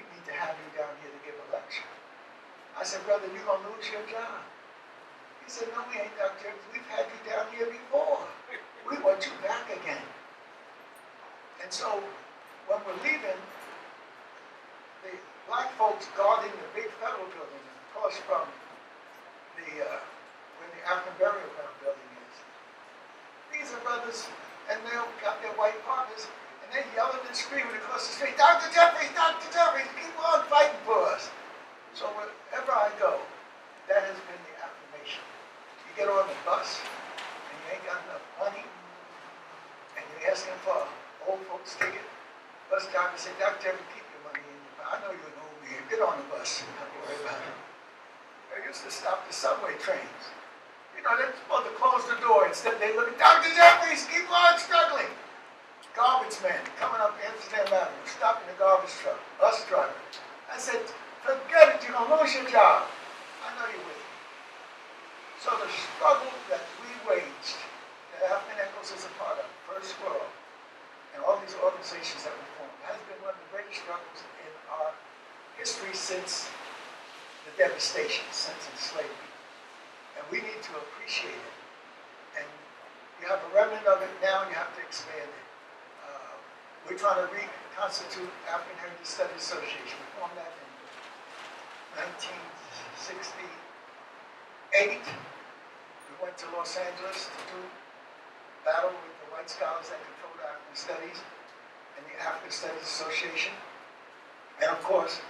need to have you down here to give a lecture. I said, brother, you're going to lose your job. He said, no, we ain't, Dr. Jeffries. We've had you down here before. We want you back again. And so, when we're leaving, the black folks guarding the big federal building across from where the African burial ground building is. These are brothers, and they've got their white partners, and they're yelling and screaming across the street, Dr. Jeffries, keep on fighting for us. So wherever I go, that has been the affirmation. You get on the bus, and you ain't got enough money, and you're asking for old folks ticket. Bus driver said, Dr. Jeffries, keep your money in your pocket. I know you're an old man. Get on the bus. Don't worry about it. They used to stop the subway trains. You know, they're supposed to close the door. Instead, they look at Dr. Jeffries, keep on struggling. Garbage man coming up Amsterdam Avenue, stopping the garbage truck, bus driver. I said, forget it, you're going to lose your job. I know you will. So the struggle that we waged, that African Echoes is a part of, First World, and all these organizations that we formed, has been one of the greatest struggles in our history since the devastation, since enslavement. And we need to appreciate it and You have a remnant of it now, and you have to expand it. We're trying to reconstitute African Heritage Studies Association. We formed that in 1968. We went to Los Angeles to do battle with the white scholars that controlled African Studies and the African Studies Association. And of course,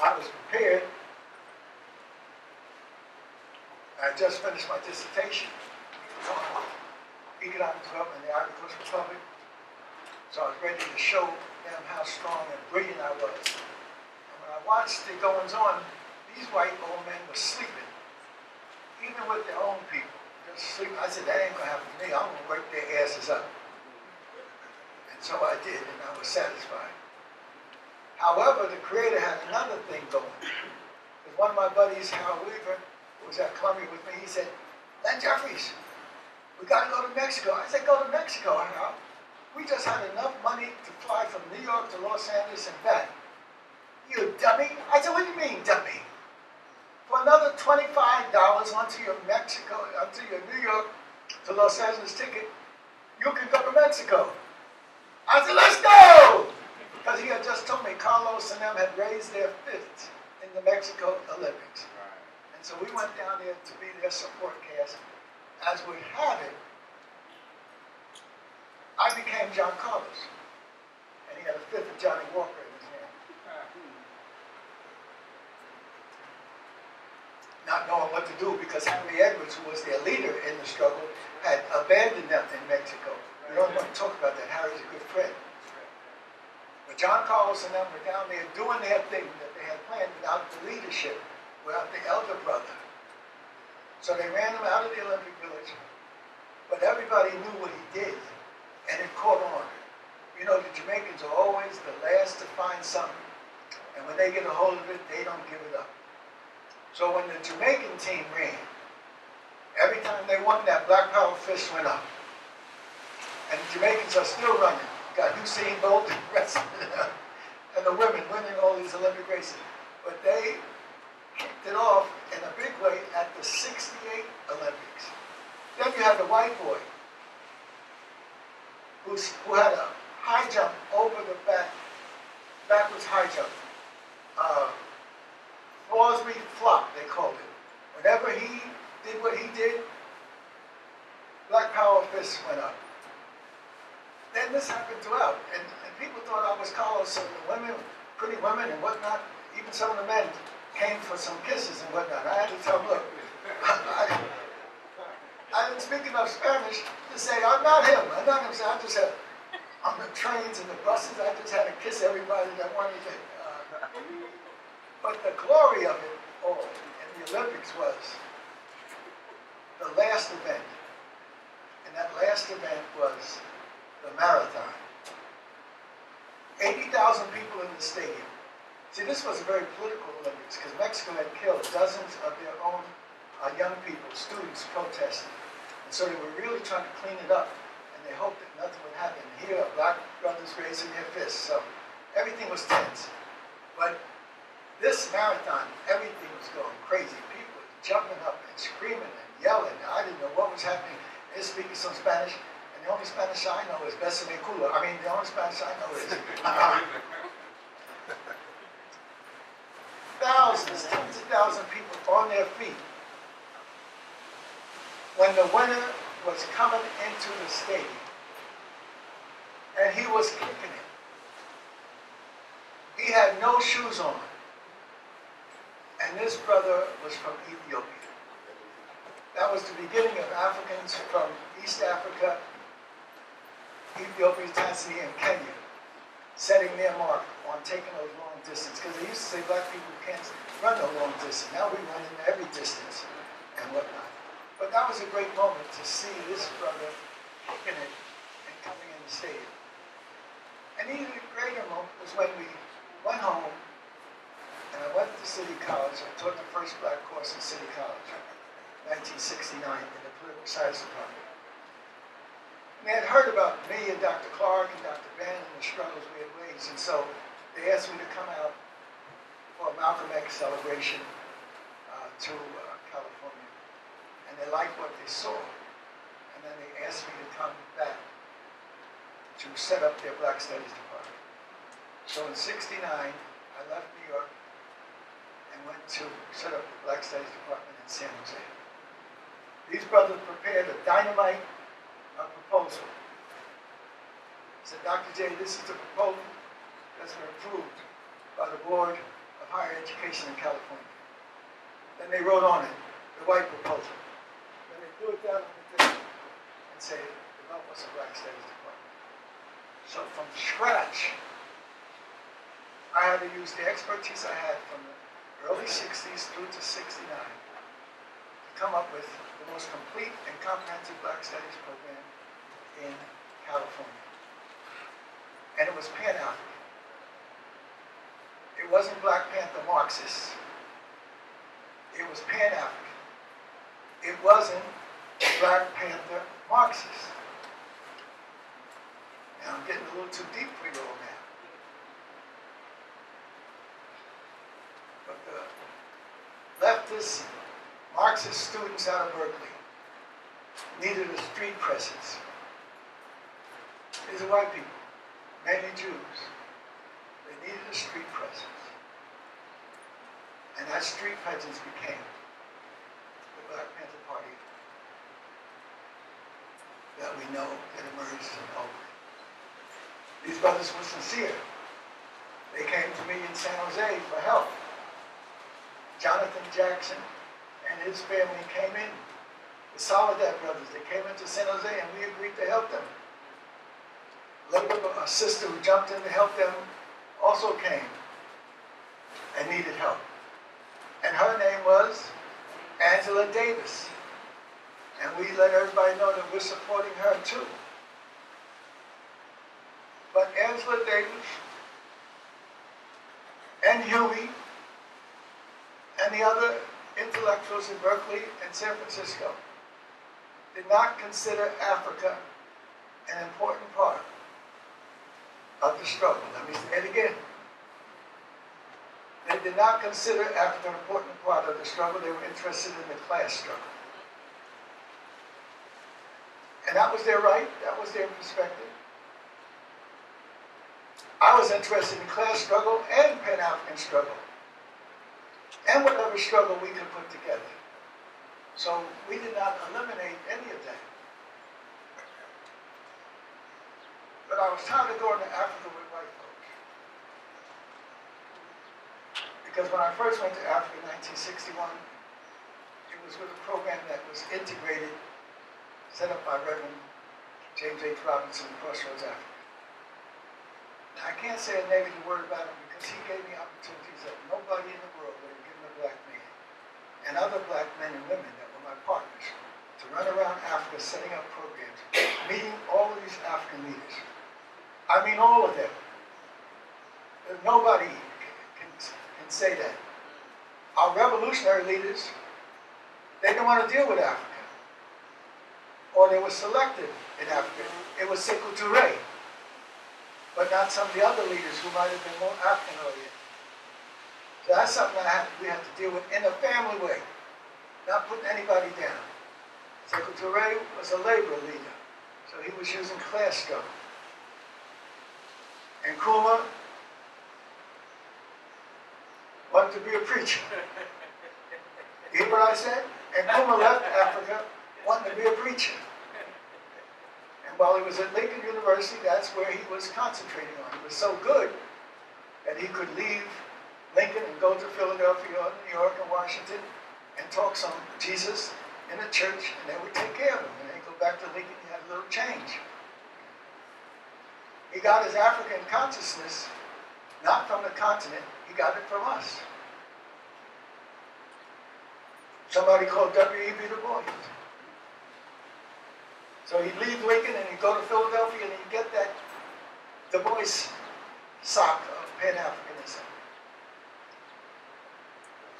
I was prepared. I just finished my dissertation on economic development in the Ivory Coast Republic. So I was ready to show them how strong and brilliant I was. And when I watched the goings on, these white old men were sleeping, even with their own people, just sleeping. I said, that ain't gonna happen to me. I'm gonna work their asses up. And so I did, and I was satisfied. However, the Creator had another thing going. Because one of my buddies, Harold Weaver, who was at Columbia with me, he said, Len Jeffries, we gotta go to Mexico. I said, go to Mexico, Harold. We just had enough money to fly from New York to Los Angeles and back. You dummy. I said, what do you mean, dummy? For another $25 onto your New York to Los Angeles ticket, you can go to Mexico. I said, let's go! Because he had just told me Carlos and them had raised their fists in the Mexico Olympics. And so we went down there to be their support cast. As would have it, I became John Carlos. And he had a fifth of Johnny Walker in his hand. Not knowing what to do because Henry Edwards, who was their leader in the struggle, had abandoned them in Mexico. We don't want to talk about that. Harry's a good friend. But John Carlos and them were down there doing their thing that they had planned without the leadership, without the elder brother. So they ran him out of the Olympic Village, but everybody knew what he did, and it caught on. You know, the Jamaicans are always the last to find something, and when they get a hold of it, they don't give it up. So when the Jamaican team ran, every time they won, that Black Power fist went up. And the Jamaicans are still running. Got Usain Bolt and the rest of them, and the women winning all these Olympic races. But they kicked it off in a big way at the '68 Olympics. Then you had the white boy who had a high jump over the backwards high jump. Fosbury flop, they called it. Whenever he did what he did, Black Power fists went up. Then this happened throughout, and people thought I was Carlos, so the women, pretty women and whatnot, even some of the men came for some kisses and whatnot. I had to tell them, look, I didn't speak enough Spanish to say, I'm not him. I'm not him. So I just had, on the trains and the buses, I just had to kiss everybody that wanted to. But the glory of it all in the Olympics was the last event. And that last event was the marathon. 80,000 people in the stadium. See, this was a very political Olympics because Mexico had killed dozens of their own young people, students protesting. And so they were really trying to clean it up, and they hoped that nothing would happen. Here are black brothers raising their fists, so everything was tense. But this marathon, everything was going crazy. People were jumping up and screaming and yelling. I didn't know what was happening. They're speaking some Spanish. The only Spanish I know is Besame Culo. I mean, the only Spanish I know is thousands, tens of thousands of people on their feet. When the winner was coming into the stadium, and he was kicking it. He had no shoes on. And this brother was from Ethiopia. That was the beginning of Africans from East Africa, Ethiopia, Tanzania, and Kenya, setting their mark on taking those long distance. Because they used to say black people can't run no long distance. Now we run in every distance and whatnot. But that was a great moment to see this brother kicking it and coming in the stadium. And even a greater moment was when we went home, and I went to City College. I taught the first black course in City College, 1969, in the political science department. And they had heard about me and Dr. Clark and Dr. Ben and the struggles we had raised, and so they asked me to come out for a Malcolm X celebration to California, and they liked what they saw, and then they asked me to come back to set up their Black Studies department. So in '69, I left New York and went to set up the Black Studies department in San Jose. These brothers prepared a dynamite proposal. He said, Dr. J, this is the proposal that's been approved by the Board of Higher Education in California. Then they wrote on it, the white proposal. Then they threw it down on the table and said, develop us a Black Studies department. So from scratch, I had to use the expertise I had from the early 60s through to '69 to come up with the most complete and comprehensive Black Studies program in California. And it was Pan-African. It wasn't Black Panther Marxist. It was Pan-African. It wasn't Black Panther Marxist. Now I'm getting a little too deep for you all now. But the leftist Marxist students out of Berkeley needed a street presence. These are white people, mainly Jews. They needed a street presence. And that street presence became the Black Panther Party that we know that emerged in Oakland. These brothers were sincere. They came to me in San Jose for help. Jonathan Jackson and his family came in. The Soledad brothers, they came into San Jose and we agreed to help them. Later, a sister who jumped in to help them also came and needed help. And her name was Angela Davis. And we let everybody know that we're supporting her too. But Angela Davis and Huey and the other intellectuals in Berkeley and San Francisco did not consider Africa an important part of the struggle. Let me say it again. They did not consider Africa an important part of the struggle. They were interested in the class struggle. And that was their right. That was their perspective. I was interested in class struggle and Pan-African struggle, and whatever struggle we could put together. So we did not eliminate any of that. But I was tired of going to Africa with white folks. Because when I first went to Africa in 1961, it was with a program that was integrated, set up by Reverend James H. Robinson in Crossroads, Africa. Now, I can't say a negative word about him because he gave me opportunities that nobody in the world would have given a black man and other black men and women that were my partners to run around Africa setting up programs, meeting all of these African leaders. I mean all of them. Nobody can say that. Our revolutionary leaders, they didn't want to deal with Africa. Or they were selective in Africa. It was Sekou Touré, but not some of the other leaders who might have been more African-oriented. So that's something we have to deal with in a family way, not putting anybody down. Sekou Touré was a labor leader, so he was using class struggle. And Nkrumah wanted to be a preacher. You hear what I said? And Nkrumah left Africa wanting to be a preacher. And while he was at Lincoln University, that's where he was concentrating on. He was so good that he could leave Lincoln and go to Philadelphia or New York and Washington and talk some Jesus in the church, and they would take care of him. And then he'd go back to Lincoln, he had a little change. He got his African consciousness not from the continent, he got it from us. Somebody called W.E.B. Du Bois. So he'd leave Lincoln and he'd go to Philadelphia and he'd get that Du Bois sock of Pan-Africanism.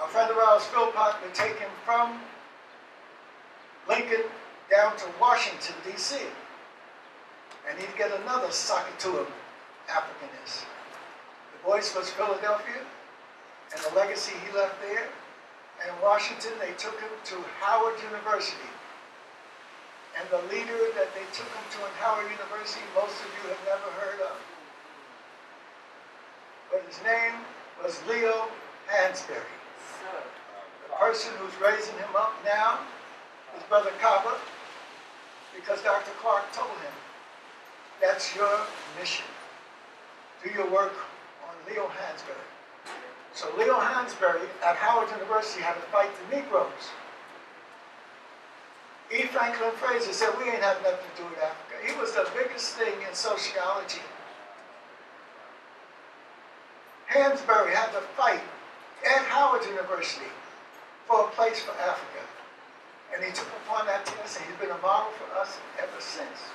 A friend of ours, Philpott, would take him from Lincoln down to Washington, D.C. And he'd get another socket-to him, Africanist. Du Bois was Philadelphia, and the legacy he left there And in Washington, they took him to Howard University. And the leader that they took him to in Howard University, most of you have never heard of. But his name was Leo Hansberry. The person who's raising him up now is Brother Kaba, because Dr. Clark told him, that's your mission. Do your work on Leo Hansberry. So Leo Hansberry at Howard University had to fight the Negroes. E. Franklin Fraser said, we ain't had nothing to do with Africa. He was the biggest thing in sociology. Hansberry had to fight at Howard University for a place for Africa. And he took upon that task, and he's been a model for us ever since.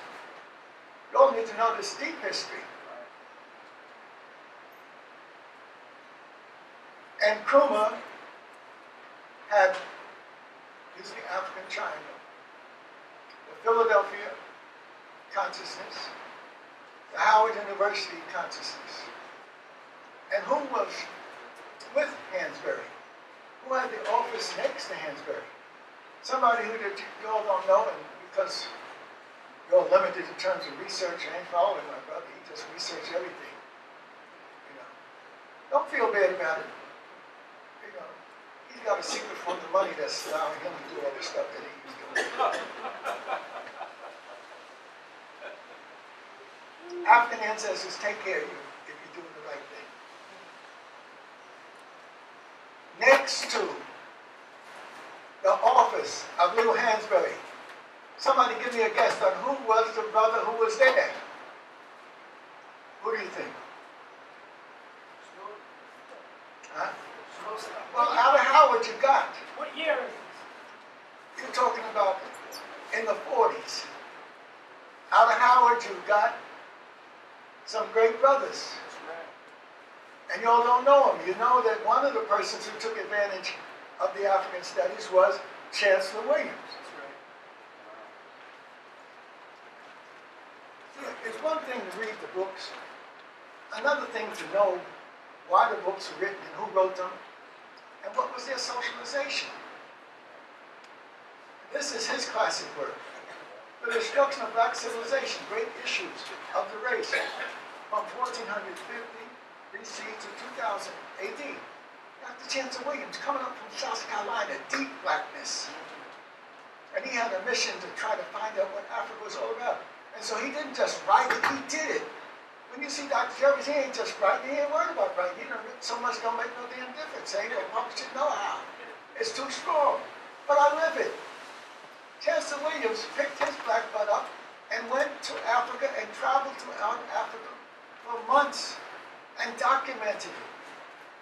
You all need to know this deep history. And Nkrumah had used the African triangle, the Philadelphia consciousness, the Howard University consciousness. And who was with Hansberry? Who had the office next to Hansberry? Somebody who you all don't know, and because you're limited in terms of research, I ain't following my brother. He just researched everything. You know, don't feel bad about it. You know, he's got a secret from the money that's allowing him to do all the stuff that he's doing. African ancestors take care of you if you're doing the right thing. Next to the office of Leo Hansberry, somebody give me a guess on who was the brother who was there. Who do you think? Huh? Well, out of Howard you got. What year is this? You're talking about in the 40s. Out of Howard you got some great brothers. And y'all don't know them. You know that one of the persons who took advantage of the African studies was Chancellor Williams. It's one thing to read the books, another thing to know why the books were written and who wrote them, and what was their socialization. This is his classic work, The Destruction of Black Civilization, Great Issues of the Race, from 1450 BC to 2000 AD. Dr. Chancellor Williams coming up from South Carolina, deep blackness. And he had a mission to try to find out what Africa was all about. And so he didn't just write it, he did it. When you see Dr. Jeffries, he ain't just writing, he ain't worried about writing. He done written so much don't make no damn difference. Ain't no publish it, know how. It's too strong. But I live it. Chancellor Williams picked his black butt up and went to Africa and traveled throughout Africa for months and documented it.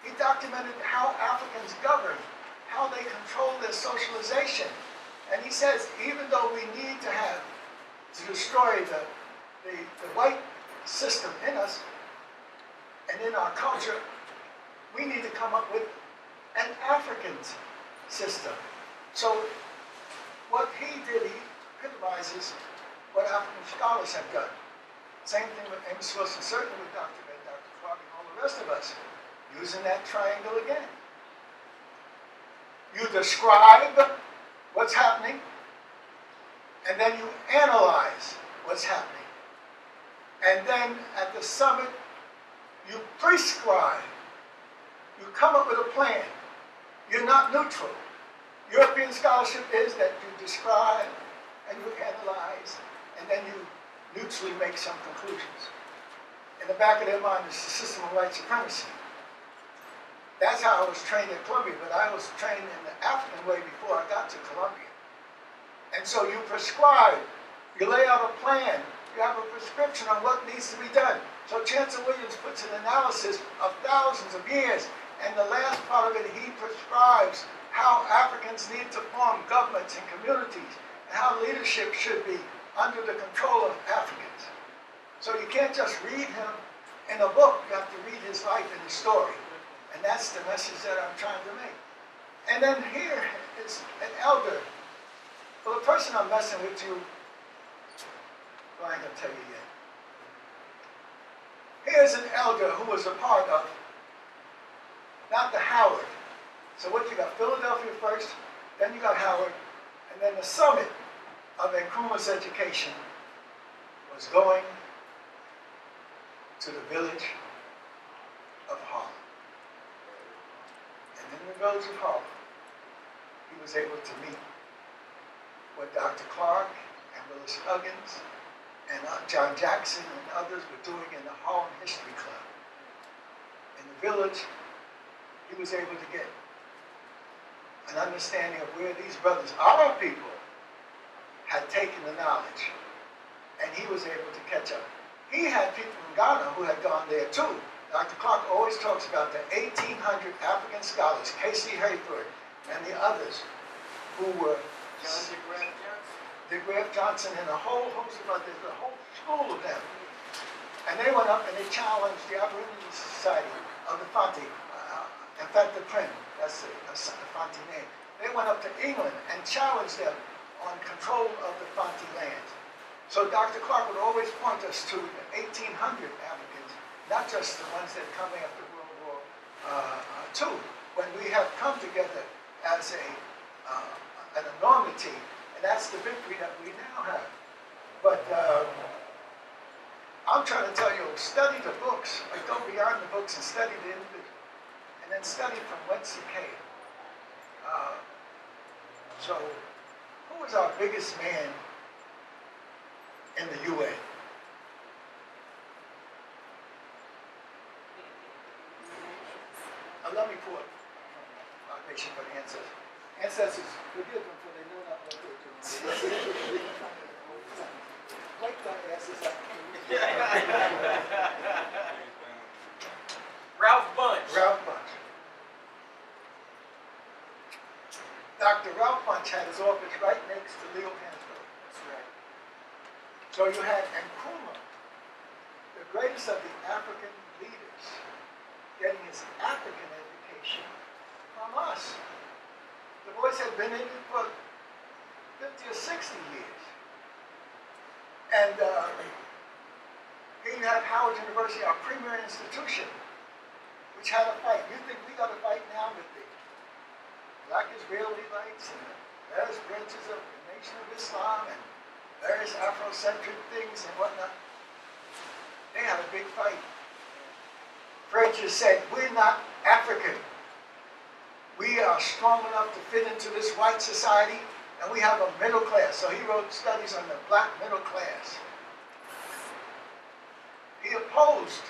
He documented how Africans govern, how they control their socialization. And he says, even though we need to destroy the white system in us and in our culture, we need to come up with an African system. So what he did, he epitomizes what African scholars have done. Same thing with Amos Wilson, certainly with Dr. Ben, Dr. Clark, and all the rest of us, using that triangle again. You describe what's happening, and then you analyze what's happening. And then at the summit, you prescribe. You come up with a plan. You're not neutral. European scholarship is that you describe and you analyze, and then you neutrally make some conclusions. In the back of their mind is the system of white supremacy. That's how I was trained at Columbia, but I was trained in the African way before I got to Columbia. And so you prescribe, you lay out a plan, you have a prescription on what needs to be done. So Chancellor Williams puts an analysis of thousands of years, and the last part of it, he prescribes how Africans need to form governments and communities, and how leadership should be under the control of Africans. So you can't just read him in a book, you have to read his life and his story. And that's the message that I'm trying to make. And then here is an elder. Well, the person I'm messing with you, well, I ain't gonna tell you yet. Here's an elder who was a part of, not the Howard So what you got? Philadelphia first, then you got Howard, and then the summit of Nkrumah's education was going to the village of Harlem. And in the village of Harlem, he was able to meet what Dr. Clark and Willis Huggins and John Jackson and others were doing in the Harlem History Club. In the village, he was able to get an understanding of where these brothers, our people, had taken the knowledge, and he was able to catch up. He had people from Ghana who had gone there too. Dr. Clark always talks about the 1,800 African scholars, K.C. Hayford and the others, who were John DeGraff Johnson. DeGraff Johnson and a whole host of others, a whole school of them. And they went up and they challenged the Aboriginal Society of the Fanti, in fact, the Prim, that's the Fanti name. They went up to England and challenged them on control of the Fanti lands. So Dr. Clark would always point us to the 1,800 Africans, not just the ones that come after World War II, when we have come together as an enormity, and that's the victory that we now have. But I'm trying to tell you, study the books, like go beyond the books and study the individual, and then study from whence he came. So, who was our biggest man in the UN? Let me pull up foundation for the ancestors. Ancestors, forgive them for they know not what they're doing. Wake their asses up. Ralph Bunche. Ralph Bunche. Dr. Ralph Bunche had his office right next to Leo Hansberg. That's right. So you had Nkrumah, the greatest of the African leaders, getting his African education from us. The boys had been in it for 50 or 60 years. And here you have Howard University, our premier institution, which had a fight. You think we got to fight now with the Black Israelites and the various branches of the Nation of Islam and various Afrocentric things and whatnot? They had a big fight. Frazier said, we're not African. We are strong enough to fit into this white society, and we have a middle class. So he wrote studies on the black middle class. He opposed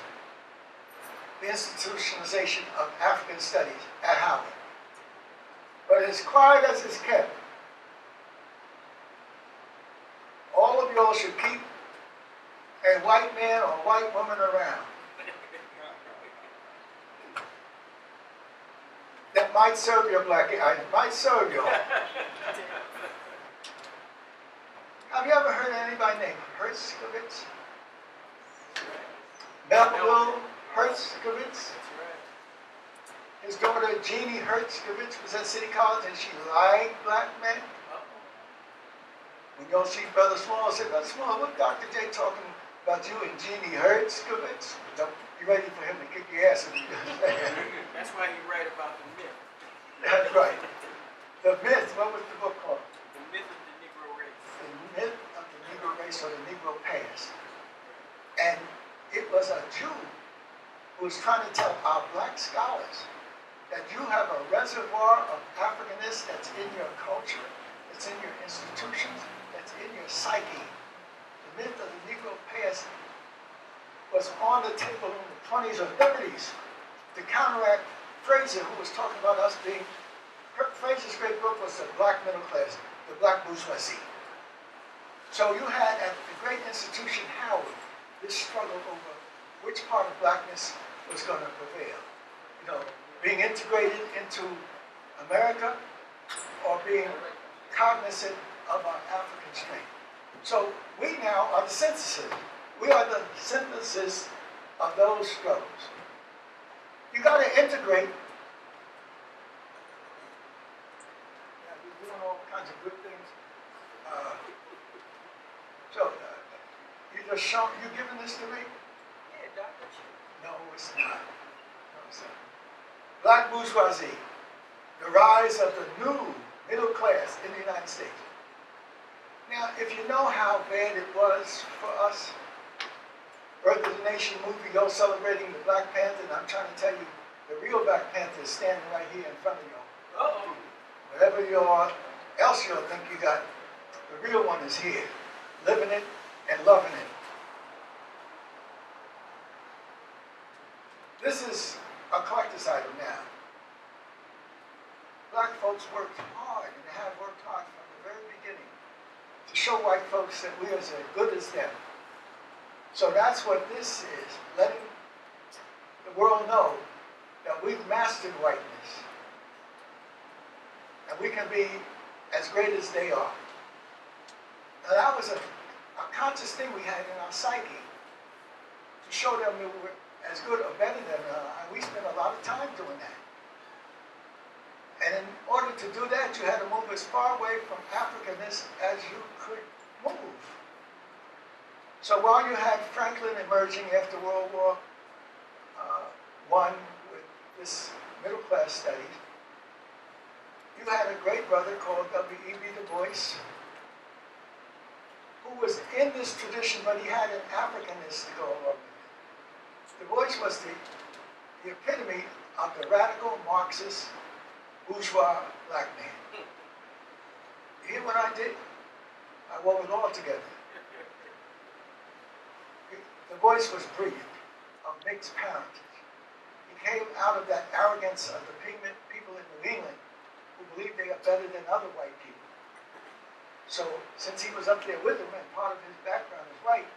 the institutionalization of African studies at Howard. But as quiet as it's kept, all of y'all should keep a white man or a white woman around that might serve your black, might serve y'all. Have you ever heard of anybody named Herskovitz? Melville Herskovitz? His daughter, Jeannie Herskovitz, was at City College and she liked black men. When y'all see Brother Small, say, Brother Small, what Dr. J talking about you and Jeannie Herskovitz? You ready for him to kick your ass if you do that. That's why you write about the myth. That's right. The myth, what was the book called? The myth of the Negro race. The myth of the Negro race or the Negro past. And it was a Jew who was trying to tell our black scholars that you have a reservoir of Africanness that's in your culture, that's in your institutions, that's in your psyche. The myth of the Negro past was on the table in the 20s or 30s to counteract Frazier, who was talking about us being, Frazier's great book was the black middle class, the black bourgeoisie. So you had at the great institution Howard, this struggle over which part of blackness was going to prevail. You know, being integrated into America or being cognizant of our African strength. So we now are the synthesis. We are the synthesis of those struggles. You got to integrate. Yeah, we're doing all kinds of good things. You just show, you giving this to me? Yeah, Dr. Ch. No, it's not. No, it's not. Black bourgeoisie. the rise of the new middle class in the United States. Now, if you know how bad it was for us, Birth of the Nation movie, y'all celebrating the Black Panther, and I'm trying to tell you, the real Black Panther is standing right here in front of y'all. Uh-oh. Whatever else y'all think you got, the real one is here, living it and loving it. This is a collector's item now. Black folks worked hard and have worked hard from the very beginning to show white folks that we are as good as them. So that's what this is, letting the world know that we've mastered whiteness. And we can be as great as they are. Now that was a conscious thing we had in our psyche to show them that we were as good or better than them. And we spent a lot of time doing that. And in order to do that, you had to move as far away from Africanism as you could move. So while you had Franklin emerging after World War I with this middle class studies, you had a great brother called W.E.B. Du Bois, who was in this tradition, but he had an Africanist to go along with it. Du Bois was the epitome of the radical Marxist bourgeois black man. You hear what I did? I wove it all together. Du Bois was brilliant, of mixed parentage. He came out of that arrogance of the people in New England who believe they are better than other white people. So since he was up there with them and part of his background is white,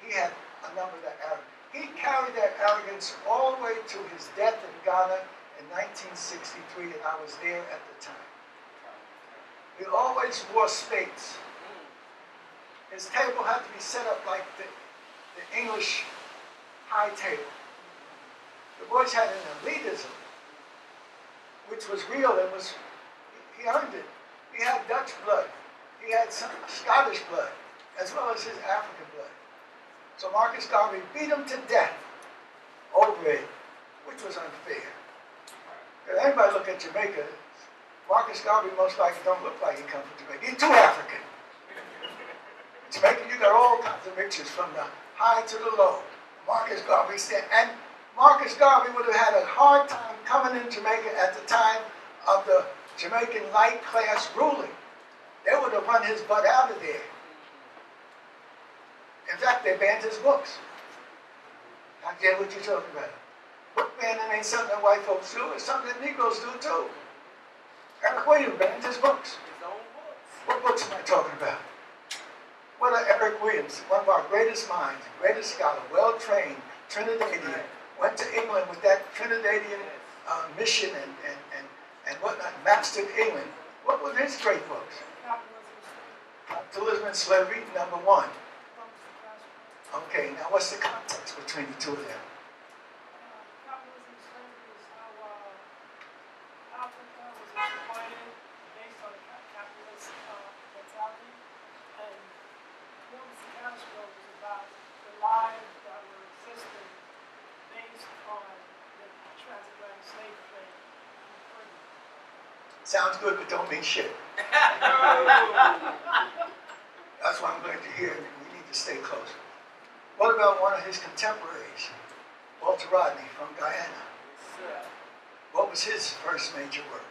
he had a number of that arrogance. He carried that arrogance all the way to his death in Ghana in 1963, and I was there at the time. He always wore spades. His table had to be set up like the English high table. Du Bois had an elitism, which was real and he earned it. He had Dutch blood. He had some Scottish blood, as well as his African blood. So Marcus Garvey beat him to death over it, which was unfair. If anybody look at Jamaica, Marcus Garvey most likely don't look like he comes from Jamaica. He's too African. Jamaica, you got all kinds of riches from the high to the low. Marcus Garvey said, and Marcus Garvey would have had a hard time coming in Jamaica at the time of the Jamaican light class ruling. They would have run his butt out of there. In fact, they banned his books. I get what you're talking about. Book banning ain't something that white folks do, it's something that Negroes do too. Eric Williams banned his books. His own books. What books am I talking about? What are Eric Williams, one of our greatest minds, greatest scholar, well-trained, Trinidadian, went to England with that Trinidadian mission and whatnot, mastered England. What were his great books? Capitalism and Slavery, number one. Okay, now what's the context between the two of them? Capitalism and slavery is how Africa was exploited based on capitalist mentality, and Pan-Africanism was about the lives that were existing based on the transatlantic slave trade in the Caribbean. Sounds good, but don't mean shit. That's why I'm glad to hear. We need to stay close. What about one of his contemporaries, Walter Rodney from Guyana? What was his first major work?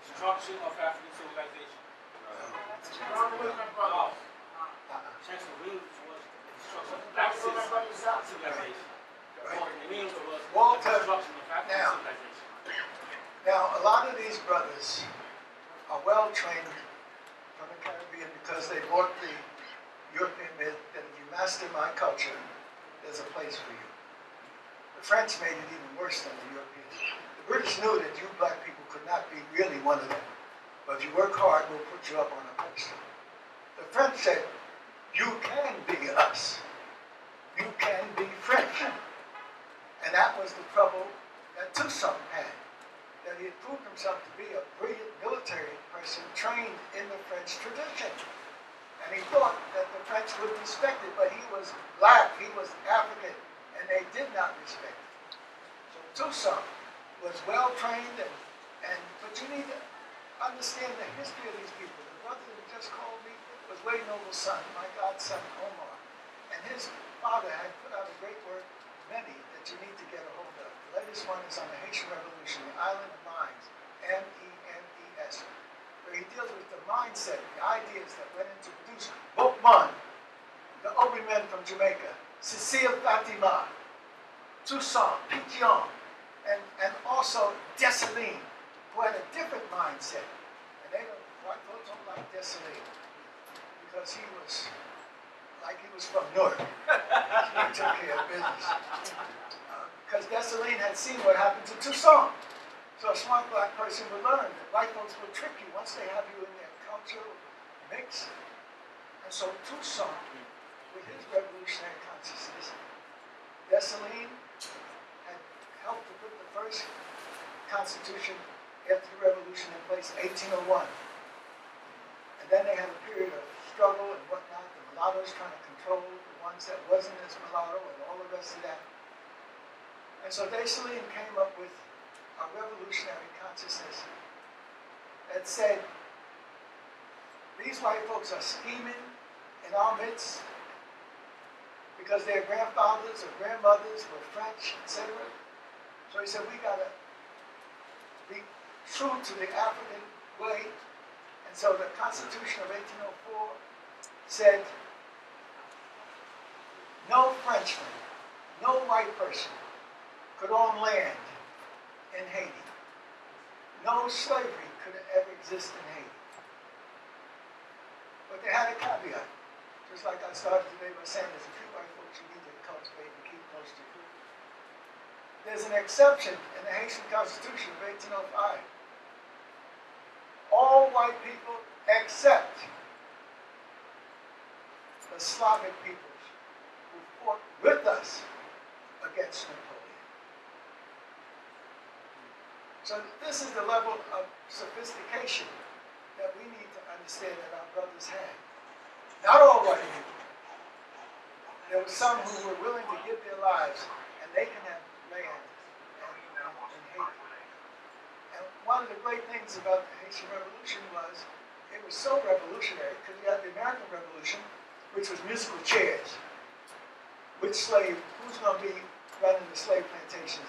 Destruction of African civilization. Chancellor Williams was the destruction of African civilization. Williams was Walter, the destruction of African now, civilization. Now, a lot of these brothers are well trained from the Caribbean because they brought the European myth that if you master my culture, there's a place for you. The French made it even worse than the Europeans. The British knew that you black people could not be really one of them. But if you work hard, we'll put you up on a pedestal. The French said, you can be us. You can be French. And that was the trouble that Toussaint had. That he had proved himself to be a brilliant military person trained in the French tradition. And he thought that the French would respect it, but he was black, he was African, and they did not respect it. So Toussaint was well trained, but you need to understand the history of these people. The brother that just called me was Wade Noble's son, my godson Omar. And his father had put out a great work, many, that you need to get a hold of. The latest one is on the Haitian Revolution, the Island of Mines, MEMES, where he deals with the mindset, the ideas that went into produce Book One, the Obi men from Jamaica, Cecile Fatima, Toussaint, Pigeon, and also Dessalines, who had a different mindset. And white folks don't like Dessalines because he was from Newark. He took care of business. Because Dessalines had seen what happened to Toussaint. So a smart black person would learn that white folks will trick you once they have you in their cultural mix. And so Toussaint, with his revolutionary consciousness, Dessalines had helped to put the first constitution after the revolution in place, 1801. And then they had a period of struggle and whatnot, the mulattoes trying to control the ones that wasn't as mulatto and all the rest of that. And so Dessalines came up with a revolutionary consciousness that said, these white folks are scheming in our midst because their grandfathers or grandmothers were French, etc. So he said, we got to be true to the African way. And so the Constitution of 1804 said, no Frenchman, no white person could own land in Haiti. No slavery could ever exist in Haiti. But they had a caveat. Just like I started today by saying, there's a few white folks you need to cultivate and keep close to. There's an exception in the Haitian Constitution of 1805. All white people except the Slavic peoples who fought with us against Napoleon. So this is the level of sophistication that we need to understand that our brothers had. Not all white people. There were some who were willing to give their lives, and they can have land in Haiti. And one of the great things about the Haitian Revolution was it was so revolutionary because you had the American Revolution, which was musical chairs. Which slave, who's going to be running the slave plantations?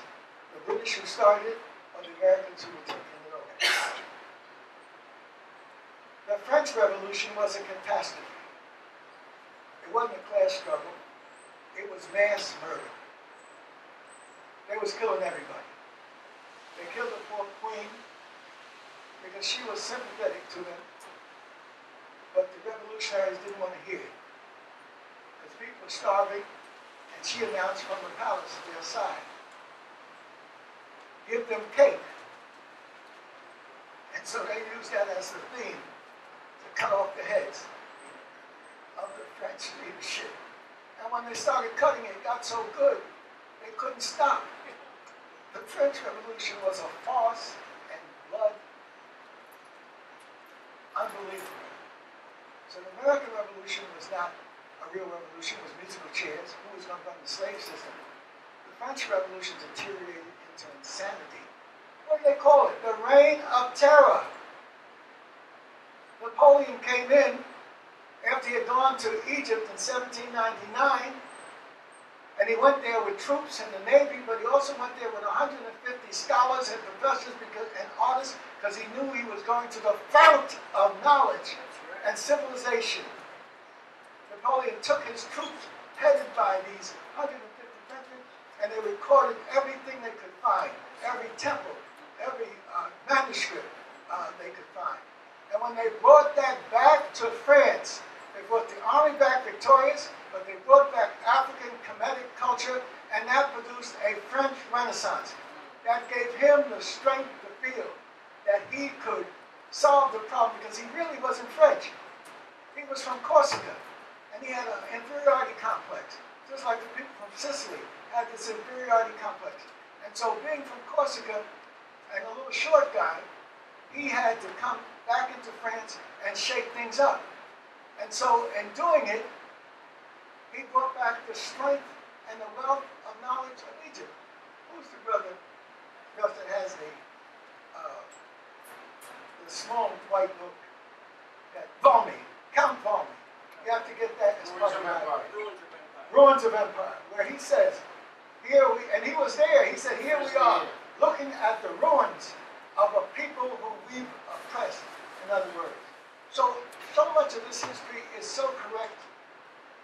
The British who started it, or the Americans who were taking it over? The French Revolution was a catastrophe. It wasn't a class struggle. It was mass murder. They was killing everybody. They killed the poor queen because she was sympathetic to them, but the revolutionaries didn't want to hear it because people were starving, and she announced from the palace to their side, give them cake. And so they used that as the theme to cut off the heads of the French leadership. And when they started cutting it, it got so good, they couldn't stop. The French Revolution was a farce and blood. Unbelievable. So the American Revolution was not a real revolution, it was musical chairs. Who was going to run the slave system? The French Revolution deteriorated into insanity. What do they call it? The Reign of Terror. Napoleon came in after he had gone to Egypt in 1799, and he went there with troops and the Navy, but he also went there with 150 scholars and professors and artists, because he knew he was going to the fount of knowledge and civilization. Napoleon took his troops, headed by these 150 Frenchmen, and they recorded everything they could find, every temple, every manuscript they could find. And when they brought that back to France, they brought the army back victorious, but they brought back African Kemetic culture, and that produced a French Renaissance. That gave him the strength to feel that he could solve the problem, because he really wasn't French. He was from Corsica, and he had an inferiority complex, just like the people from Sicily had this inferiority complex. And so being from Corsica and a little short guy, he had to come back into France and shake things up. And so in doing it, he brought back the strength and the wealth of knowledge of Egypt. Who's the brother because it has the small white book that Valmy, Count Valmy. You have to get that as part of my Ruins of Empire, where he says, and he was there, he said, here we are, looking at the ruins of a people who we've oppressed, in other words. So much of this history is so correct,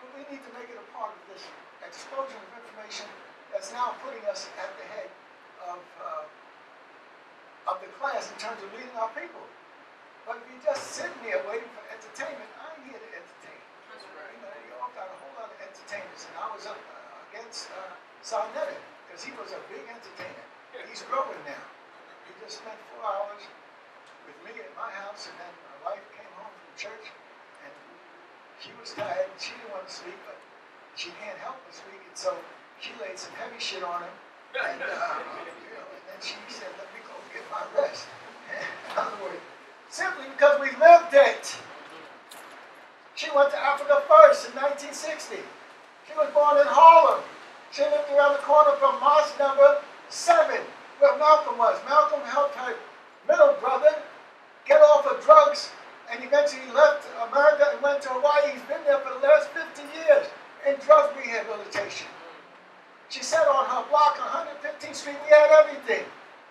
but we need to make it a part of this explosion of information that's now putting us at the head of the class in terms of leading our people. But if you're just sitting there waiting for entertainment, I ain't here to entertain. That's right. You all got a whole lot of entertainers, and I was up against Sarnetta, because he was a big entertainer. He's growing now. He just spent 4 hours with me at my house, and then my wife came home from church, and she was tired, and she didn't want to sleep, but she can't help but sleep, and so she laid some heavy shit on him, and, and then she said, let me go get my rest. In other words, simply because we lived it. She went to Africa first in 1960. She was born in Harlem. She lived around the corner from mosque number 7, where Malcolm was. Malcolm helped her middle brother get off of drugs, and eventually left America and went to Hawaii. He's been there for the last 50 years in drug rehabilitation. She said on her block, 115th Street, we had everything.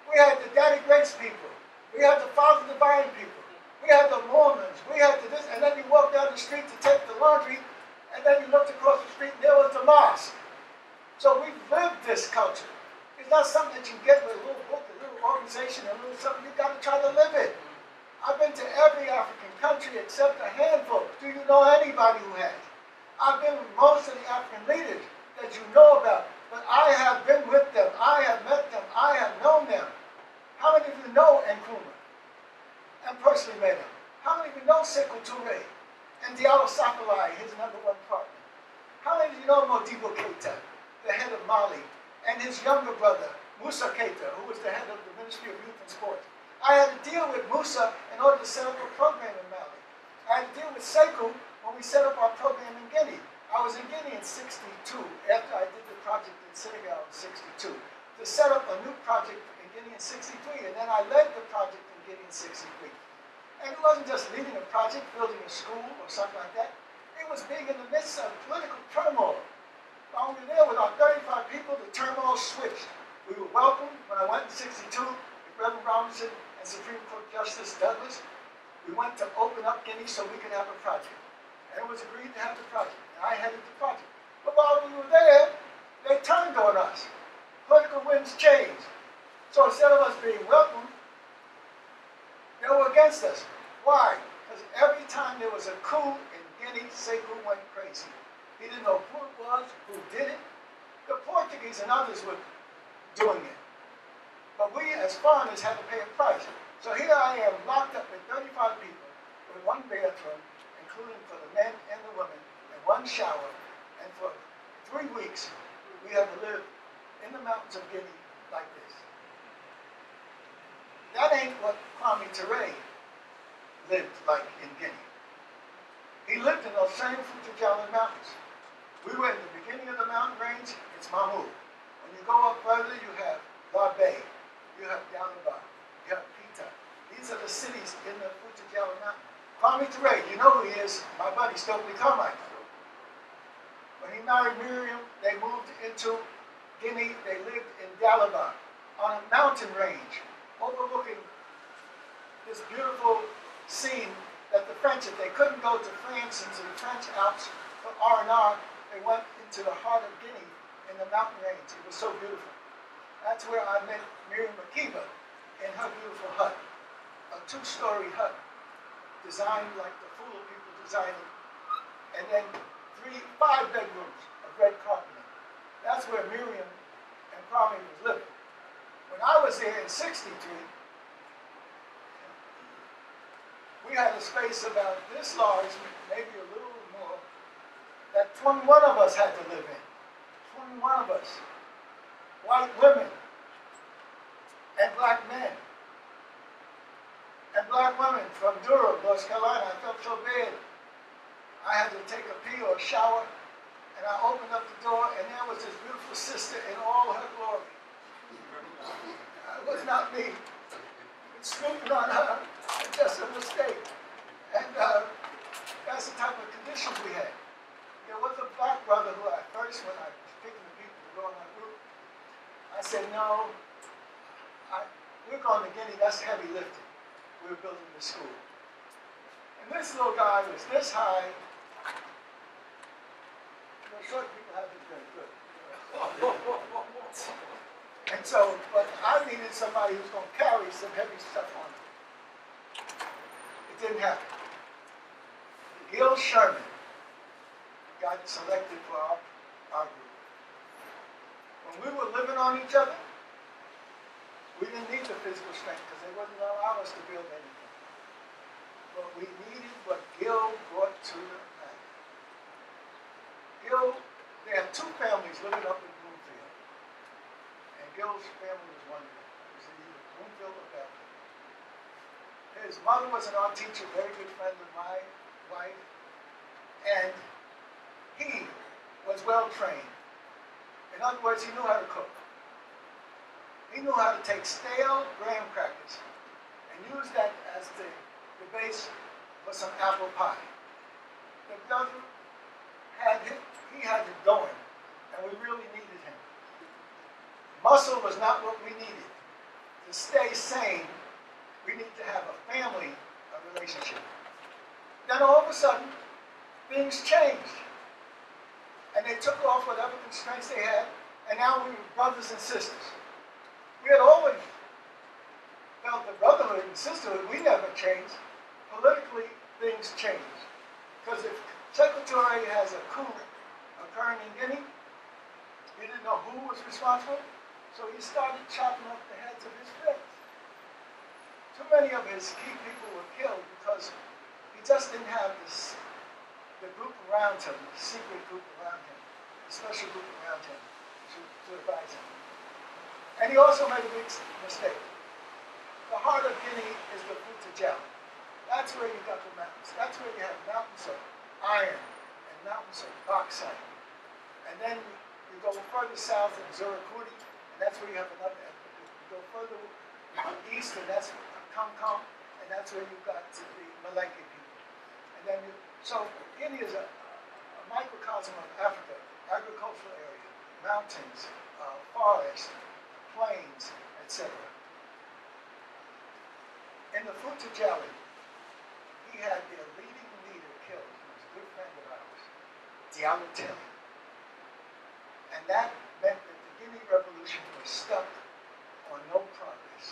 We had the Daddy Grace people. We had the Father Divine people. We had the Mormons. We had the this. And then you walk down the street to take the laundry, and then you looked across the street, and there was the mosque. So we've lived this culture. It's not something that you get with a little book, a little organization, a little something. You've got to try to live it. I've been to every African country except a handful. Do you know anybody who has? I've been with most of the African leaders that you know about, but I have been with them. I have met them. I have known them. How many of you know Nkrumah and personally met him? How many of you know Sekou Touré and Diallo Sakolai, his #1 partner? How many of you know Modibo Keita, the head of Mali, and his younger brother, Musa Keita, who was the head of the Ministry of Youth and Sports? I had to deal with Musa in order to set up a program in Mali. I had to deal with Sekou when we set up our program in Guinea. I was in Guinea in 62, after I did the project in Senegal in 62, to set up a new project in Guinea in 63, and then I led the project in Guinea in 63. And it wasn't just leading a project, building a school or something like that. It was being in the midst of political turmoil. While we were there with our 35 people, the turmoil switched. We were welcomed when I went in 62 with Reverend Robinson and Supreme Court Justice Douglas. We went to open up Guinea so we could have a project. And it was agreed to have the project. And I headed the project. But while we were there, they turned on us. Political winds changed. So instead of us being welcomed, they were against us. Why? Because every time there was a coup in Guinea, Sekou went crazy. He didn't know who it was, who did it. The Portuguese and others were doing it. But we, as foreigners, had to pay a price. So here I am, locked up with 35 people, with 1 bathroom, including for the men and the women, and 1 shower. And for 3 weeks, we had to live in the mountains of Guinea like this. That ain't what Kwame Ture lived like in Guinea. He lived in those same Fujijalan mountains. We were in the beginning of the mountain range, it's Mahmoud. When you go up further, you have Labay, you have Dalaba, you have Pita. These are the cities in the Fujijalan mountain. Kwame Ture, you know who he is, my buddy Stokely Carmichael. When he married Miriam, they moved into Guinea, they lived in Dalaba, on a mountain range, overlooking this beautiful scene that the French, if they couldn't go to France, into the French Alps for R&R, they went into the heart of Guinea in the mountain range. It was so beautiful. That's where I met Miriam Makeba in her beautiful hut, a 2-story hut, designed like the Fula people designed it, and then 5 bedrooms of red carpeting. That's where Miriam and Kwame was living. When I was there in 63, we had a space about this large, maybe a little more, that 21 of us had to live in. 21 of us. White women and black men. And black women from Durham, North Carolina. I felt so bad. I had to take a pee or a shower, and I opened up the door, and there was this beautiful sister in all her glory. It was not me. It's snooping on her. It's just a mistake. And that's the type of conditions we had. There was a black brother who at first, when I was picking the people to go in my group, I said, no, we're going to Guinea, that's heavy lifting. We're building this school. And this little guy was this high. Short people have it very good. And so, but I needed somebody who's going to carry some heavy stuff on him. It didn't happen. Gil Sherman got selected for our group. When we were living on each other, we didn't need the physical strength because they wouldn't allow us to build anything. But we needed what Gil brought to the planet. Gil, they had two families living up in Bloomfield. And Gil's family was one of them. It was either Bloomfield or Bethel. His mother was an art teacher, very good friend of my wife. And he was well trained. In other words, he knew how to cook. He knew how to take stale graham crackers and use that as the base for some apple pie. The brother he had it going, and we really needed him. Muscle was not what we needed. To stay sane, we need to have a family relationship. Then all of a sudden, things changed. And they took off whatever constraints they had, and now we were brothers and sisters. We had always felt the brotherhood and sisterhood, we never changed. Politically, things changed. Because if Secretary has a coup occurring in Guinea, he didn't know who was responsible, so he started chopping off the heads of his friends. Too many of his key people were killed because he just didn't have the group around him, the secret group around him, the special group around him to advise him. And he also made a big mistake. The heart of Guinea is the Futa. That's where you got the mountains. That's where you have mountains of iron and mountains of bauxite. And then you go further south in Zurikudi, and that's where you have another. You go further east, and that's Kamkam, and that's where you got to the Maleke people. And then so Guinea is a microcosm of Africa, agricultural area, mountains, forest, plains, etc. In the Futa, he had their leading leader killed. He was a good friend of ours, Diallo Tim. And that meant that the Guinea Revolution was stuck on no progress.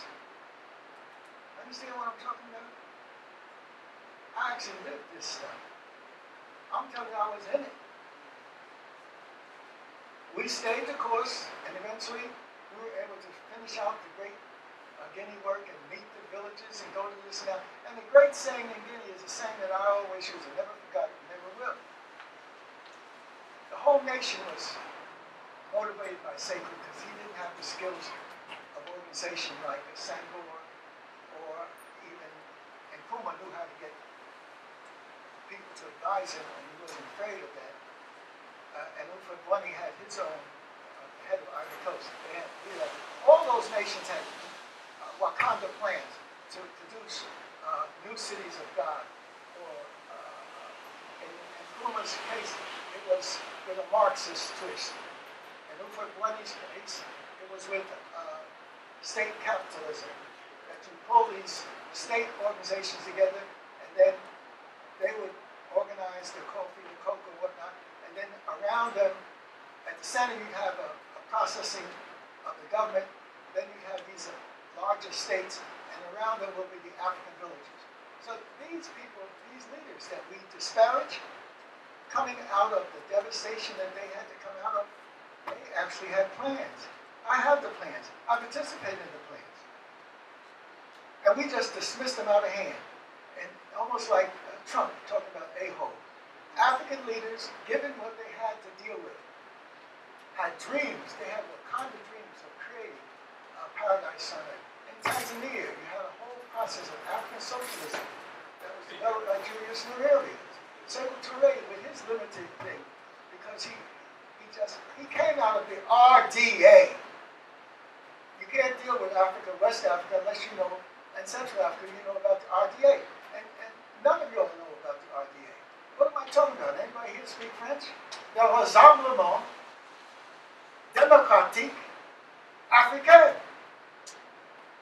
Understand what I'm talking about? I actually lived this stuff. I'm telling you, I was in it. We stayed the course, and eventually we were able to finish out the great Guinea work and meet the villages and go to this and that. And the great saying in Guinea is a saying that I always use and never forgot and never will. The whole nation was motivated by Sekou because he didn't have the skills of organization like Sangor or even Nkrumah knew how to get people to advise him, and he wasn't afraid of that. And Ufotbwani had his own head of Ivory Coast. All those nations had Wakanda plans to produce new cities of God. Or in Nkrumah's case, it was with a Marxist twist. In Ufotbwani's case, it was with state capitalism. That you pull these state organizations together, and then they would organize the coffee, the cocoa, whatnot, and then around them, at the center, you have a processing of the government. Then you have these larger states, and around them will be the African villages. So these people, these leaders that we disparage, coming out of the devastation that they had to come out of, they actually had plans. I have the plans. I participated in the plans. And we just dismissed them out of hand. And almost like Trump talking about a-hole. African leaders, given what they had to deal with, had dreams. They had Wakanda dreams of creating a paradise on earth. In Tanzania, you had a whole process of African socialism that was developed by Julius Nyerere. Sekou Touré with his limited thing, because he came out of the RDA. You can't deal deal with Africa, West Africa, unless you know, and Central Africa, you know about the RDA. And none of you all know about the RDA. What am I talking about? Anybody here speak French? The Rassemblement Démocratique Africain.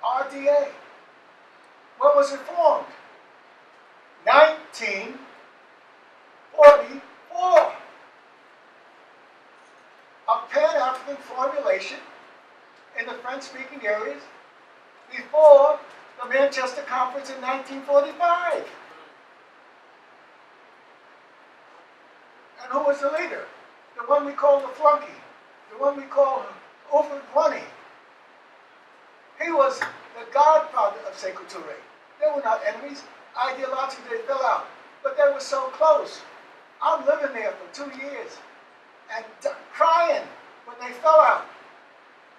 RDA. When was it formed? 1944. A Pan-African formulation in the French-speaking areas before the Manchester Conference in 1945. And who was the leader? The one we call the flunky. The one we call Overrunny. He was the godfather of Sekou Touré. They were not enemies. Ideologically, they fell out. But they were so close. I'm living there for 2 years and crying when they fell out.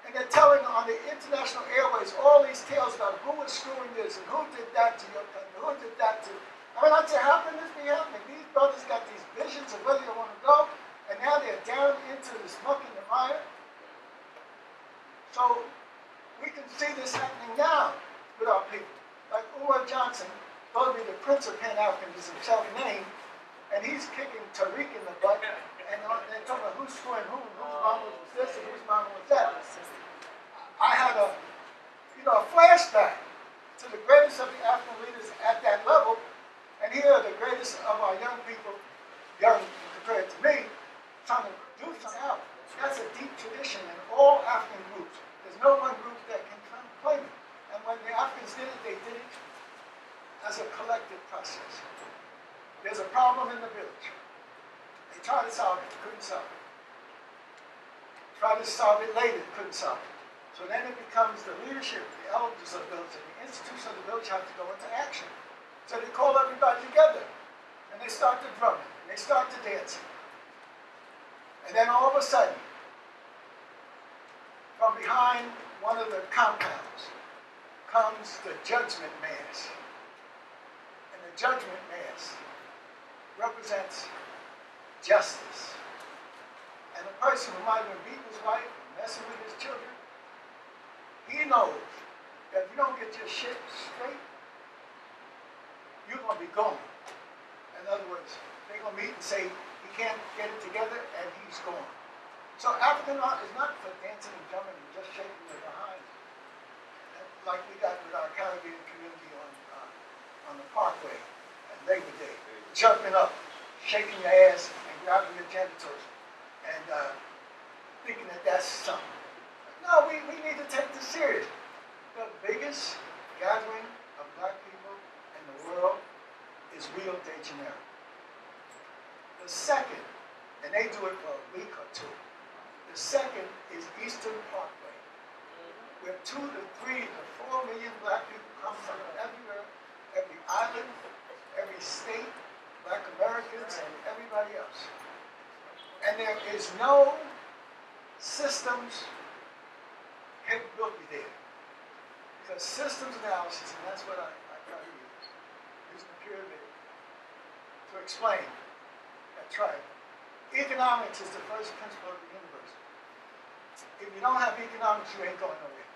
And they're telling on the international airways all these tales about who was screwing this and who did that to your country, who did that to... I mean, I said, how can this be happening? These brothers got these visions of where they want to go, and now they're down into this muck in the mire. So we can see this happening now with our people. Like Umar Johnson, supposed to be the Prince of Pan-Africanism, self-named, and he's kicking Tariq in the butt, and they're talking about who's screwing who, and whose mama was this, and whose mama was that. I had a flashback to the greatest of the African leaders at that level, and here are the greatest of our young people, young compared to me, trying to do something out. That's a deep tradition in all African groups. There's no one group that can claim it. And when the Africans did it, they did it as a collective process. There's a problem in the village. They tried to solve it, couldn't solve it. Tried to solve it later, couldn't solve it. So then it becomes the leadership, the elders of the village, and the institution of the village have to go into action. So they call everybody together, and they start to drumming, and they start to dancing. And then all of a sudden, from behind one of the compounds comes the judgment mass. And the judgment mass represents justice. And a person who might have been beating his wife, messing with his children, he knows that if you don't get your shit straight, you're going to be gone. In other words, they're going to meet and say, he can't get it together, and he's gone. So African art is not for dancing and drumming and just shaking your behind, like we got with our Caribbean community on the Parkway at Labor Day, jumping up, shaking your ass, and grabbing your genitals, and thinking that that's something. No, we need to take this serious. The biggest gathering of black people in the world is Rio de Janeiro. The second, and they do it for a week or two, the second is Eastern Parkway, where 2 to 3 to 4 million black people come from everywhere, every island, every state, black Americans, and everybody else. And there is no systems capability there. Because systems analysis, and that's what I try to use, using the pyramid to explain that triangle. Economics is the first principle of the universe. If you don't have economics, you ain't going nowhere.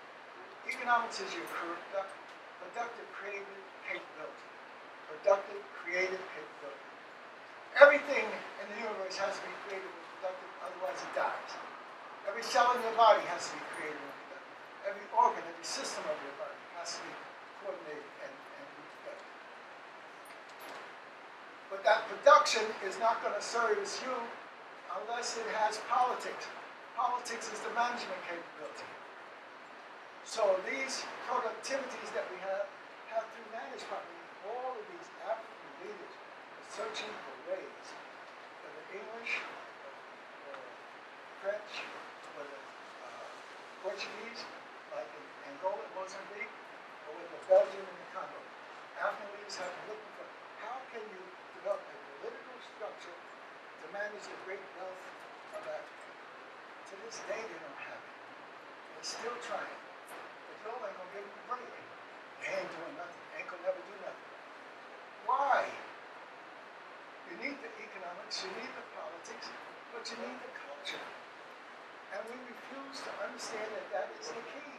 Economics is your productive creative capability. Productive creative capability. Everything in the universe has to be creative and productive, otherwise it dies. Every cell in your body has to be creative and productive. Every organ, every system of your body has to be coordinated and productive. But that production is not going to service you unless it has politics. Politics is the management capability. So these productivities that we have to be managed properly. All of these African leaders are searching for ways, whether English, or French, whether Portuguese, like in Angola, Mozambique, or whether Belgium and the Congo. African leaders have been looking for how can you develop a political structure to manage the great wealth of Africa. To this day, they don't have it. They're still trying. But Joel ain't gonna give them a break. They ain't doing nothing. They ain't gonna never do nothing. Why? You need the economics, you need the politics, but you need the culture. And we refuse to understand that that is the key.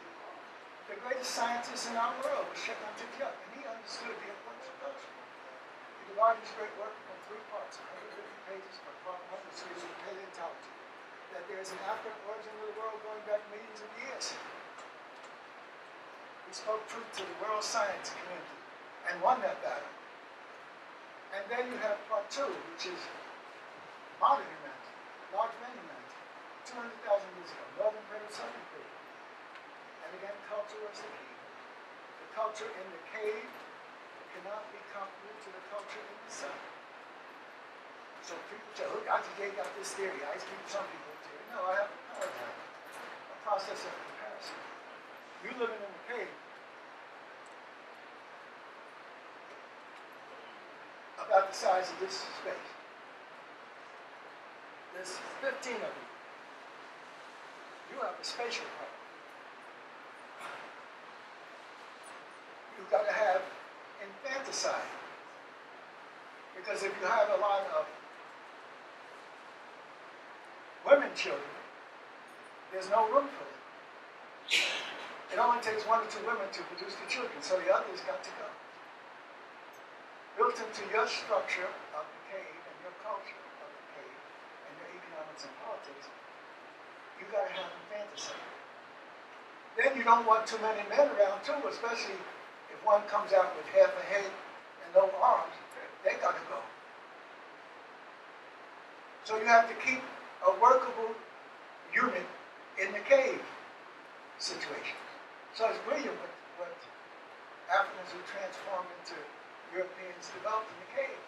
the greatest scientist in our world was Shekhan Titiak, and he understood the importance of culture. He divided his great work in 3 parts, 150 pages, but part 1 is series of paleontology, that there is an African origin of the world going back millions of years. He spoke truth to the world science community and won that battle. And then you have part 2, which is modern humanity, large man humanity, 200,000 years ago, northern period, southern period. And again, culture was the key. The culture in the cave cannot be comparable to the culture in the sun. So people say, oh, Dr. J got this theory. I speak to some people theory. No, I have a paradigm, a process of comparison. You living in the cave, about the size of this space. There's 15 of you. You have a spatial problem. You've got to have infanticide. Because if you have a lot of women children, there's no room for them. It only takes 1 or 2 women to produce the children, so the others got to go. Built into your structure of the cave and your culture of the cave and your economics and politics, you got to have infanticide. Then you don't want too many men around too, especially if one comes out with half a head and no arms, they got to go. So you have to keep a workable unit in the cave situation. So it's brilliant what Africans who transformed into Europeans developed in the cave.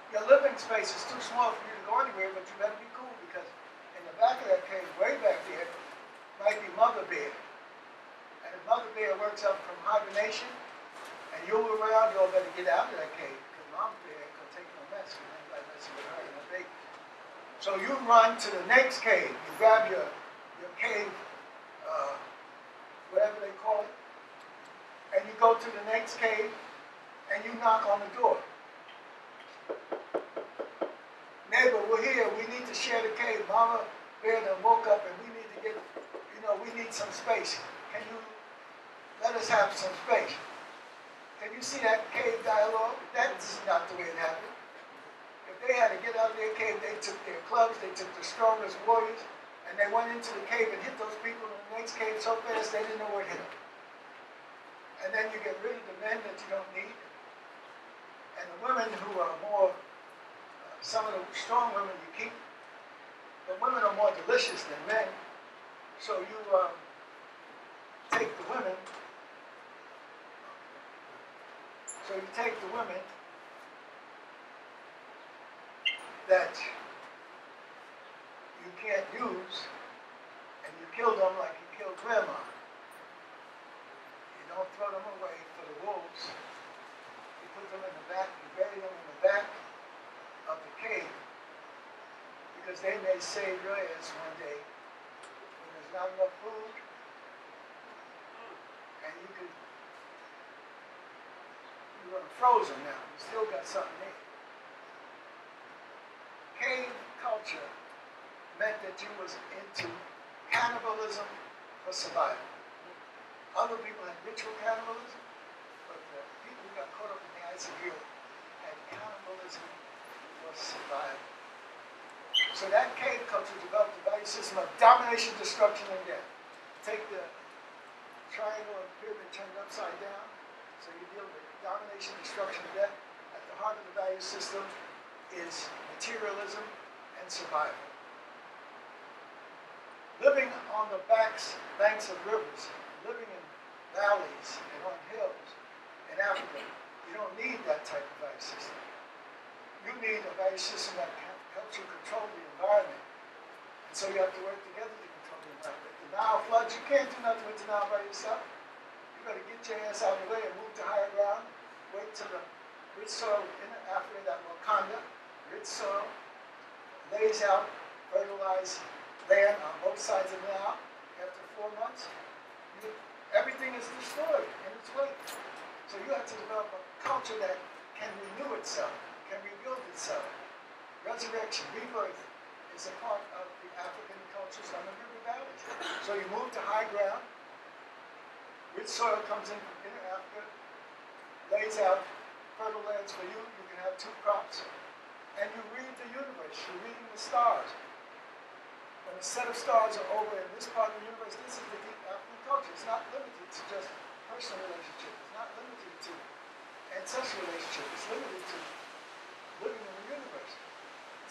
Your living space is too small for you to go anywhere, but you better be cool because in the back of that cave, way back there, might be mother bear. And if mother bear works up from hibernation and you're around, you all better get out of that cave because mom bear ain't gonna take no mess because anybody messing with her and her baby. So you run to the next cave. You grab your cave, whatever they call it, and you go to the next cave and you knock on the door. Neighbor, we're here. We need to share the cave. Mama bear done woke up and we need to get, we need some space. Can you let us have some space? Can you see that cave dialogue? That's not the way it happened. If they had to get out of their cave, they took their clubs, they took the strongest warriors, and they went into the cave and hit those people in the next cave so fast they didn't know where to hit them. And then you get rid of the men that you don't need. And the women who are more, some of the strong women you keep. But women are more delicious than men. So you take the women. So you take the women that you can't use and you kill them like you killed grandma. Don't throw them away for the wolves. You put them in the back, you bury them in the back of the cave because they may save your ass one day when there's not enough food and you run frozen now. You still got something there. Cave culture meant that you was into cannibalism for survival. Other people had ritual cannibalism, but the people who got caught up in the ice of Europe had cannibalism for survival. So that cave culture developed a value system of domination, destruction, and death. Take the triangle and pyramid turned upside down, so you deal with domination, destruction, and death. At the heart of the value system is materialism and survival. Living on the banks of rivers, living in valleys and on hills in Africa, you don't need that type of value system. You need a value system that helps you control the environment. And so you have to work together to control the environment. The Nile floods, you can't do nothing with the Nile by yourself. You better get your ass out of the way and move to higher ground. Wait till the rich soil in Africa, that Wakanda, rich soil, lays out fertilized land on both sides of the Nile. After 4 months, everything is destroyed in its wake. So you have to develop a culture that can renew itself, can rebuild itself. Resurrection, rebirth, is a part of the African culture, some of river valleys. So you move to high ground, rich soil comes in from inner Africa, lays out fertile lands for you, you can have 2 crops. And you read the universe, you're reading the stars. When a set of stars are over in this part of the universe, this is the deep African culture. It's not limited to just personal relationship. It's not limited to ancestral relationship. It's limited to living in the universe.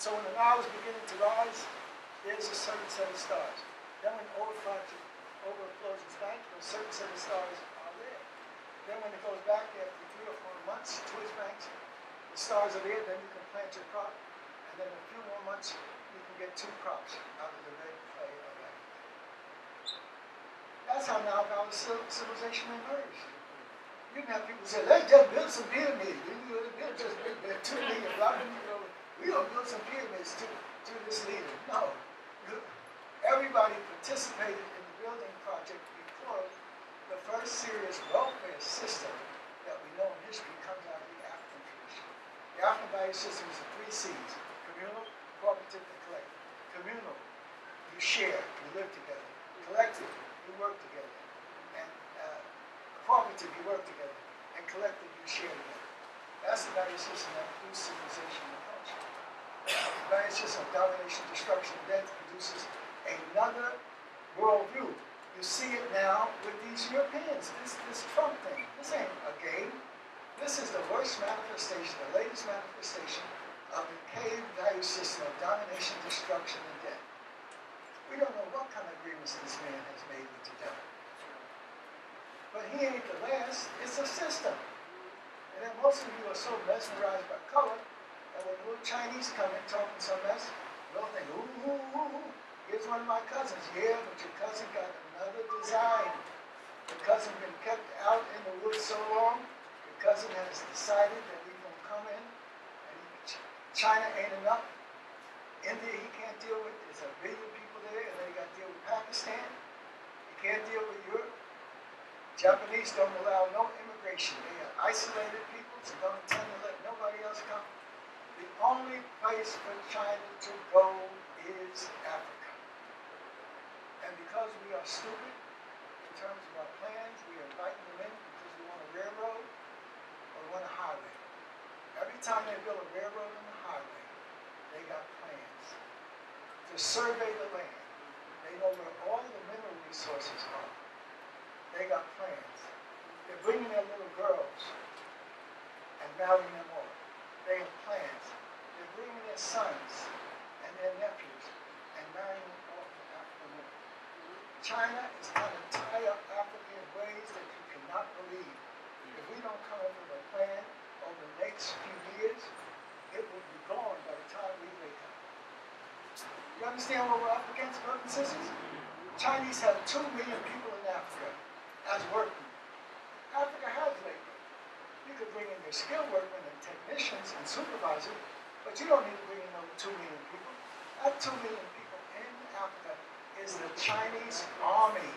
So when the Nile is beginning to rise, there's a certain set of stars. Then when it overflows its bank, a certain set of stars are there. Then when it goes back after 3 or 4 months to its banks, the stars are there, then you can plant your crop, and then in a few more months, you can get 2 crops out of the red clay of Africa. That's how Nile Valley civilization emerged. You can have people say, let's just build some pyramids. We build just 2 million blocks. We don't build some pyramids to this leader. No. Everybody participated in the building project because the first serious welfare system that we know in history comes out of the African tradition. The African value system is the 3 C's: communal, cooperative, and collective. Communal, you share, you live together. Collective, you work together. And cooperative, you work together. And collective, you share together. That's the value system that produces civilization and culture. The value system of domination, destruction, and death produces another worldview. You see it now with these Europeans. This Trump thing. This ain't a game. This is the worst manifestation, the latest manifestation of the cave value system of domination, destruction, and death. We don't know what kind of agreements this man has made with the devil. But he ain't the last. It's a system. And then most of you are so mesmerized by color that when little Chinese come in talking some mess, you'll think, ooh. Here's one of my cousins. Yeah, but your cousin got another design. Your cousin been kept out in the woods so long. Your cousin has decided that we're going to come in. And China ain't enough. India he can't deal with. There's 1 billion people there. And then he got to deal with Pakistan. He can't deal with Europe. Japanese don't allow no immigration. They are isolated people, so don't intend to let nobody else come. The only place for China to go is Africa. And because we are stupid in terms of our plans, we are inviting them in because we want a railroad or we want a highway. Every time they build a railroad and a highway, they got plans to survey the land. They know where all the mineral resources are. They got plans. They're bringing their little girls and marrying them off. They have plans. They're bringing their sons and their nephews and marrying them off to African women. China is trying to tie up Africa in ways that you cannot believe. If we don't come up with a plan over the next few years, it will be gone by the time we wake up. You understand what we're up against, brothers and sisters? Chinese have 2 million people in Africa as workmen. Africa has labor. You could bring in your skilled workmen and technicians and supervisors, but you don't need to bring in over 2 million people. That 2 million people in Africa is the Chinese army,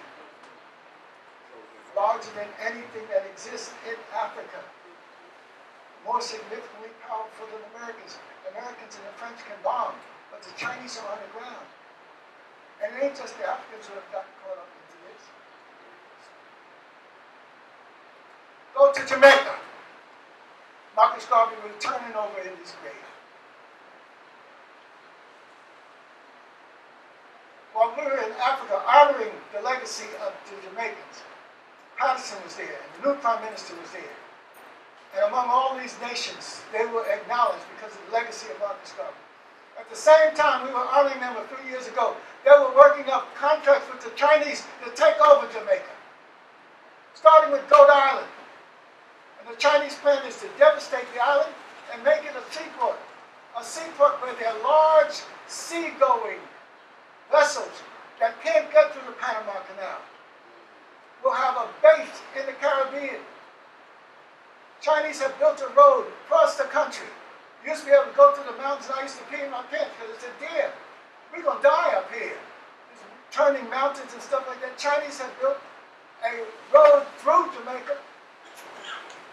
larger than anything that exists in Africa. More significantly powerful than Americans. Americans and the French can bomb, but the Chinese are on the ground. And it ain't just the Africans who have gotten caught up into this. Go to Jamaica. Marcus Garvey was turning over in his grave. While we were in Africa honoring the legacy of the Jamaicans, Patterson was there, and the new prime minister was there. And among all these nations, they were acknowledged because of the legacy of Marcus Garvey. At the same time, we were honoring them a few years ago. They were working up contracts with the Chinese to take over Jamaica, starting with Goat Island. And the Chinese plan is to devastate the island and make it a seaport where there are large sea-going vessels that can't get through the Panama Canal. We'll have a base in the Caribbean. Chinese have built a road across the country. You used to be able to go through the mountains, and I used to pee in my pants because it's a deer. We're going to die up here. There's turning mountains and stuff like that. Chinese have built a road through Jamaica.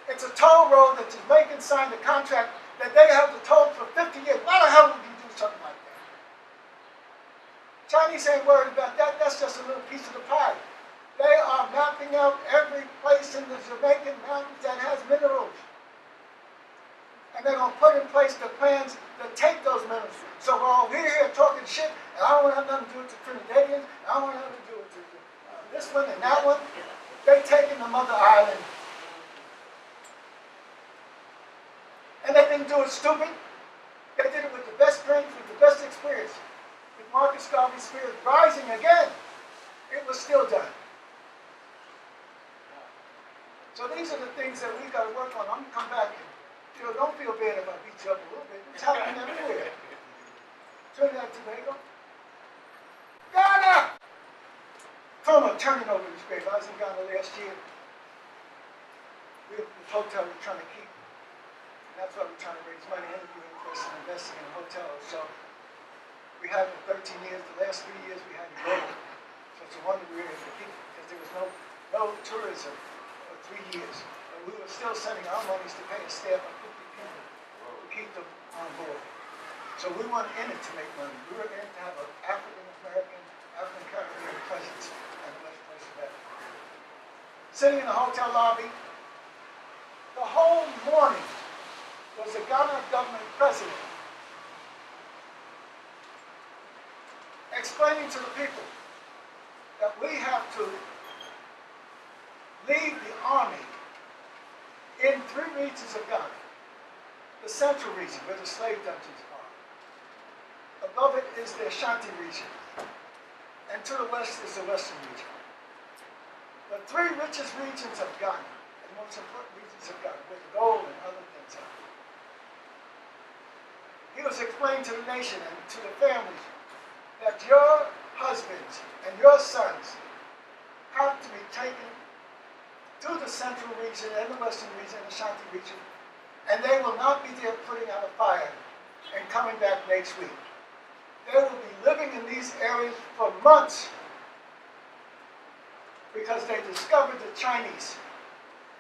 It's a toll road that Jamaicans signed a contract that they have to toll for 50 years. Why the hell would you do something like that? Chinese ain't worried about that. That's just a little piece of the pie. They are mapping out every place in the Jamaican mountains that has minerals. And they're going to put in place the plans to take those minerals. So while we're here talking shit, and I don't want to have nothing to do with the Trinidadians, I don't want to have nothing to do with this one and that one, they taking the mother island. And they didn't do it stupid. They did it with the best strength, with the best experience. With Marcus Garvey's spirit rising again, it was still done. So these are the things that we've got to work on. I'm going to come back and, don't feel bad if I beat you up a little bit. It's happening everywhere. Trinidad and Tobago. Ghana! From turning over this grave. I was in Ghana last year. The hotel we're trying to keep. And that's why we're trying to raise money, interviewing for us and investing in a hotel. So we had it for 13 years. The last 3 years we hadn't grown. So it's a wonder we were able to keep it because there was no tourism for 3 years. And we were still sending our monies to pay a staff of 50 people to keep them on board. So we weren't in it to make money. We were in it to have an African-American, African-Caribbean presence and a much place of that. Sitting in the hotel lobby, the whole morning was the Ghana government president explaining to the people that we have to lead the army in 3 regions of Ghana. The central region, where the slave dungeons are. Above it is the Ashanti region. And to the west is the western region. The 3 richest regions of Ghana, and most important regions of Ghana, where the gold and other things are. He was explaining to the nation and to the families that your husbands and your sons have to be taken to the central region and the western region and the Ashanti region, and they will not be there putting out a fire and coming back next week. They will be living in these areas for months because they discovered the Chinese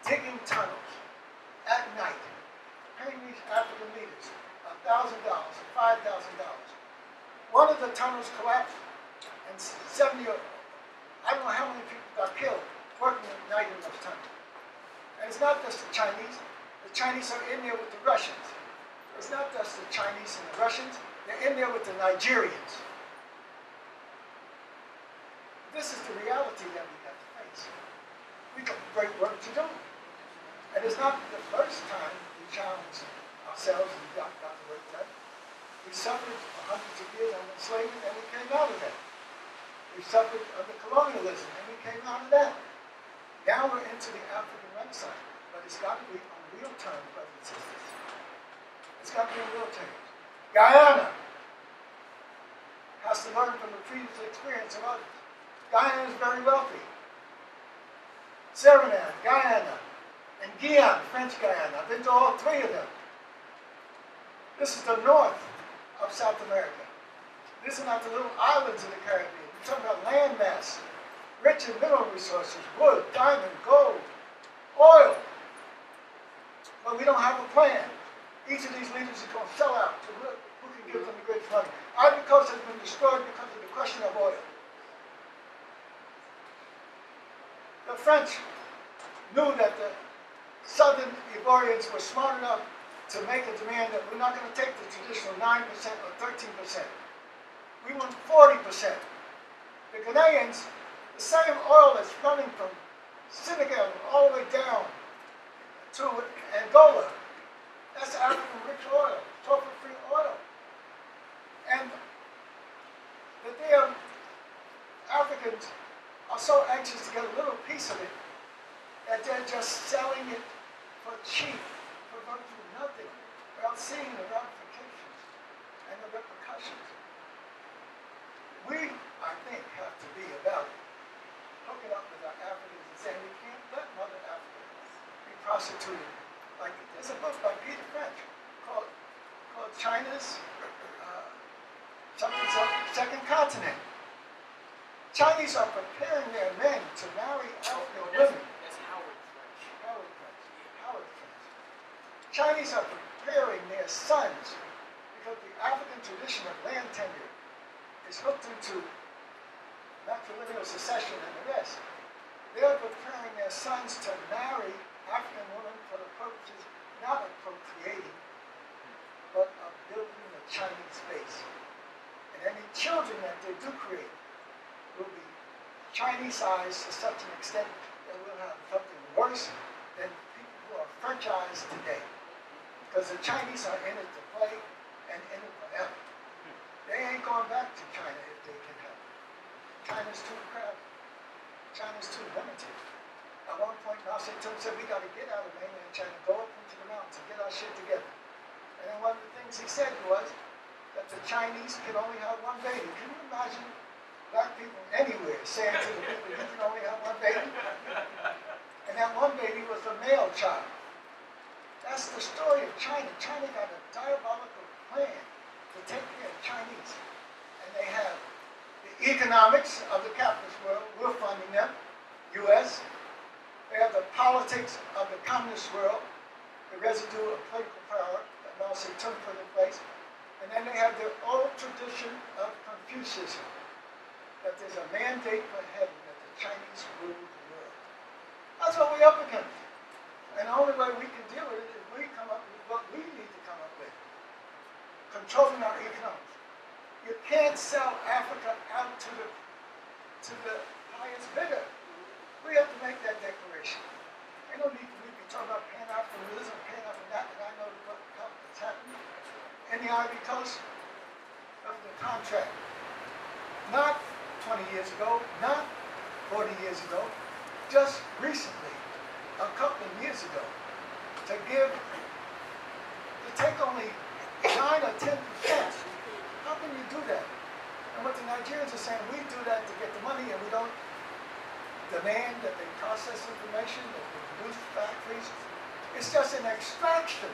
digging tunnels at night, paying these African leaders $1,000 or $5,000. One of the tunnels collapsed and 70 or I don't know how many people got killed working at night in those tunnels. And it's not just the Chinese. The Chinese are in there with the Russians. It's not just the Chinese and the Russians. They're in there with the Nigerians. This is the reality that we have to face. We've got great work to do. And it's not the first time we challenged ourselves and got the work done. We suffered for hundreds of years under enslavement and we came out of that. We suffered under colonialism and we came out of that. Now we're into the African Renaissance, but it's got to be on real terms, brothers and sisters. It's got to be on real terms. Guyana has to learn from the previous experience of others. Guyana is very wealthy. Suriname, Guyana, and Guyana, French Guyana. I've been to all 3 of them. This is the north of South America. These are not the little islands of the Caribbean. We're talking about land mass, rich in mineral resources, wood, diamond, gold, oil. But we don't have a plan. Each of these leaders is going to sell out to who can give them the greatest money. Ivory Coast has been destroyed because of the question of oil. The French knew that the southern Ivorians were smart enough to make a demand that we're not going to take the traditional 9% or 13%. We want 40%. The Ghanaians, the same oil that's running from Senegal all the way down to Angola, that's African rich oil, sulfur-free oil. And the damn Africans are so anxious to get a little piece of it that they're just selling it for cheap, for virtually nothing, without seeing the ramifications and the repercussions. We, I think, have to be about hooking up with our Africans and saying we can't let Mother Africa be prostituted. Like, there's a book by Peter French called China's Second Continent. Chinese are preparing their men to marry out their women. That's Howard French. Howard French. Chinese are preparing their sons because the African tradition of land tenure is hooked into matrilineal succession and the rest. They're preparing their sons to marry African women for the purposes not of procreating, but of building a Chinese base. And any children that they do create will be Chinese-ized to such an extent that we'll have something worse than people who are Frenchized today. Because the Chinese are in it to play and in it forever. They ain't going back to China if they can help it. China's too crowded. China's too limited. At one point, Mao Zedong said, we got to get out of mainland China, go up into the mountains and get our shit together. And then one of the things he said was that the Chinese could only have one baby. Can you imagine black people anywhere saying to the people, you can only have one baby? And that one baby was a male child. That's the story of China. China got a diabolical plan to take care of Chinese. And they have the economics of the capitalist world. We're funding them, U.S. They have the politics of the communist world, the residue of political power that Mao Zedong put in place. And then they have their old tradition of Confucianism, that there's a mandate for heaven that the Chinese rule the world. That's what we're up against. And the only way we can deal with it is we come up with what we need to come up with. Controlling our economics. You can't sell Africa out to the highest bidder. We have to make that declaration. Ain't no need for me to be talking about Pan-Africanism, Pan-African, and I know what's happening in the Ivory Coast of the contract. Not 20 years ago, not 40 years ago, just recently, a couple of years ago, to take only 9 or 10%. How can you do that? And what the Nigerians are saying, we do that to get the money and we don't demand that they process information, that they produce factories. It's just an extraction.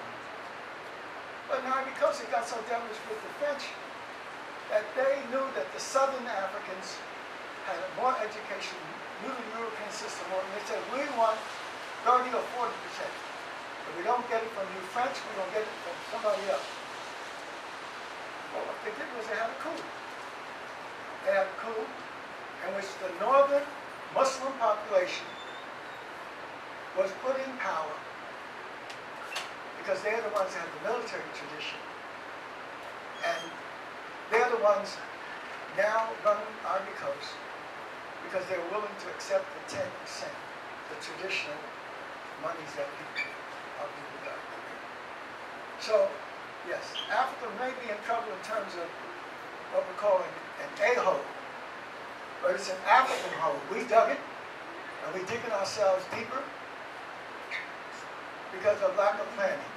But now because it got so devilish with the French, that they knew that the Southern Africans had more education, knew the European system more, and they said, we want 30 or 40%. If we don't get it from you French, we're going to get it from somebody else. Well, what they did was they had a coup. They had a coup in which the northern Muslim population was put in power because they're the ones that have the military tradition. And they're the ones now running Ivory Coast because they're willing to accept the 10%, the traditional monies that our people got. So, yes, Africa may be in trouble in terms of what we're calling an a-hole, but it's an African hole. We dug it, and we're digging ourselves deeper because of lack of planning.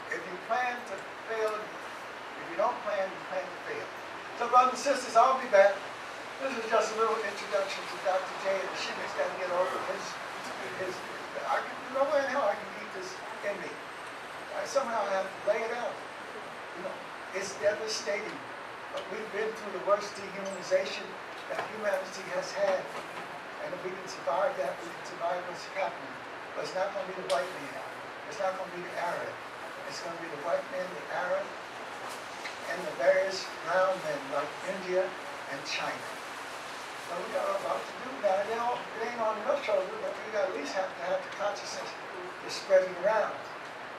If you plan to fail, if you don't plan, you plan to fail. So brothers and sisters, I'll be back. This is just a little introduction to Dr. J, and the Sheikh's got to get over no way in hell I can keep this in me. Somehow I have to lay it out. You know, it's devastating. But we've been through the worst dehumanization that humanity has had. And if we can survive that, we can survive what's happening. But it's not going to be the white man. It's not going to be the Arab. It's going to be the white man, the Arab, and the various brown men like India and China. So we got a lot to do now. It ain't on your shoulder, but we got at least have to have the consciousness to spread it around.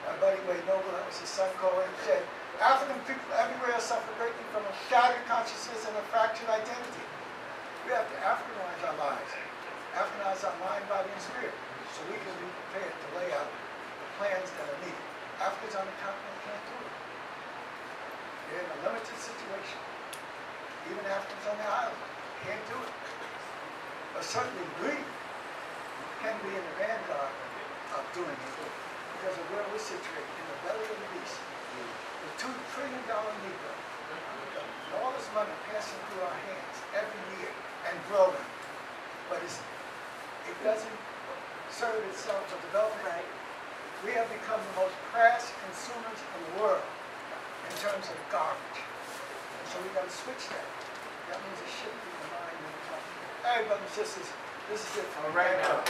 My buddy Wade Noble, that was his son, called him, said, African people everywhere suffer greatly from a shattered consciousness and a fractured identity. We have to Africanize our lives, Africanize our mind, body, and spirit, so we can be prepared to lay out the plans that are needed. Africans on the continent can't do it. They're in a limited situation. Even Africans on the island can't do it. But certainly we can be in the vanguard of doing it because of where we're situated, in the belly of the beast. The $2 trillion Negro. And all this money passing through our hands every year and growing. But it doesn't serve itself for development. We have become the most crass consumers in the world in terms of garbage. And so we got to switch that. That means a shift in the mind and the heart. All right, brothers and sisters, this is it for right now.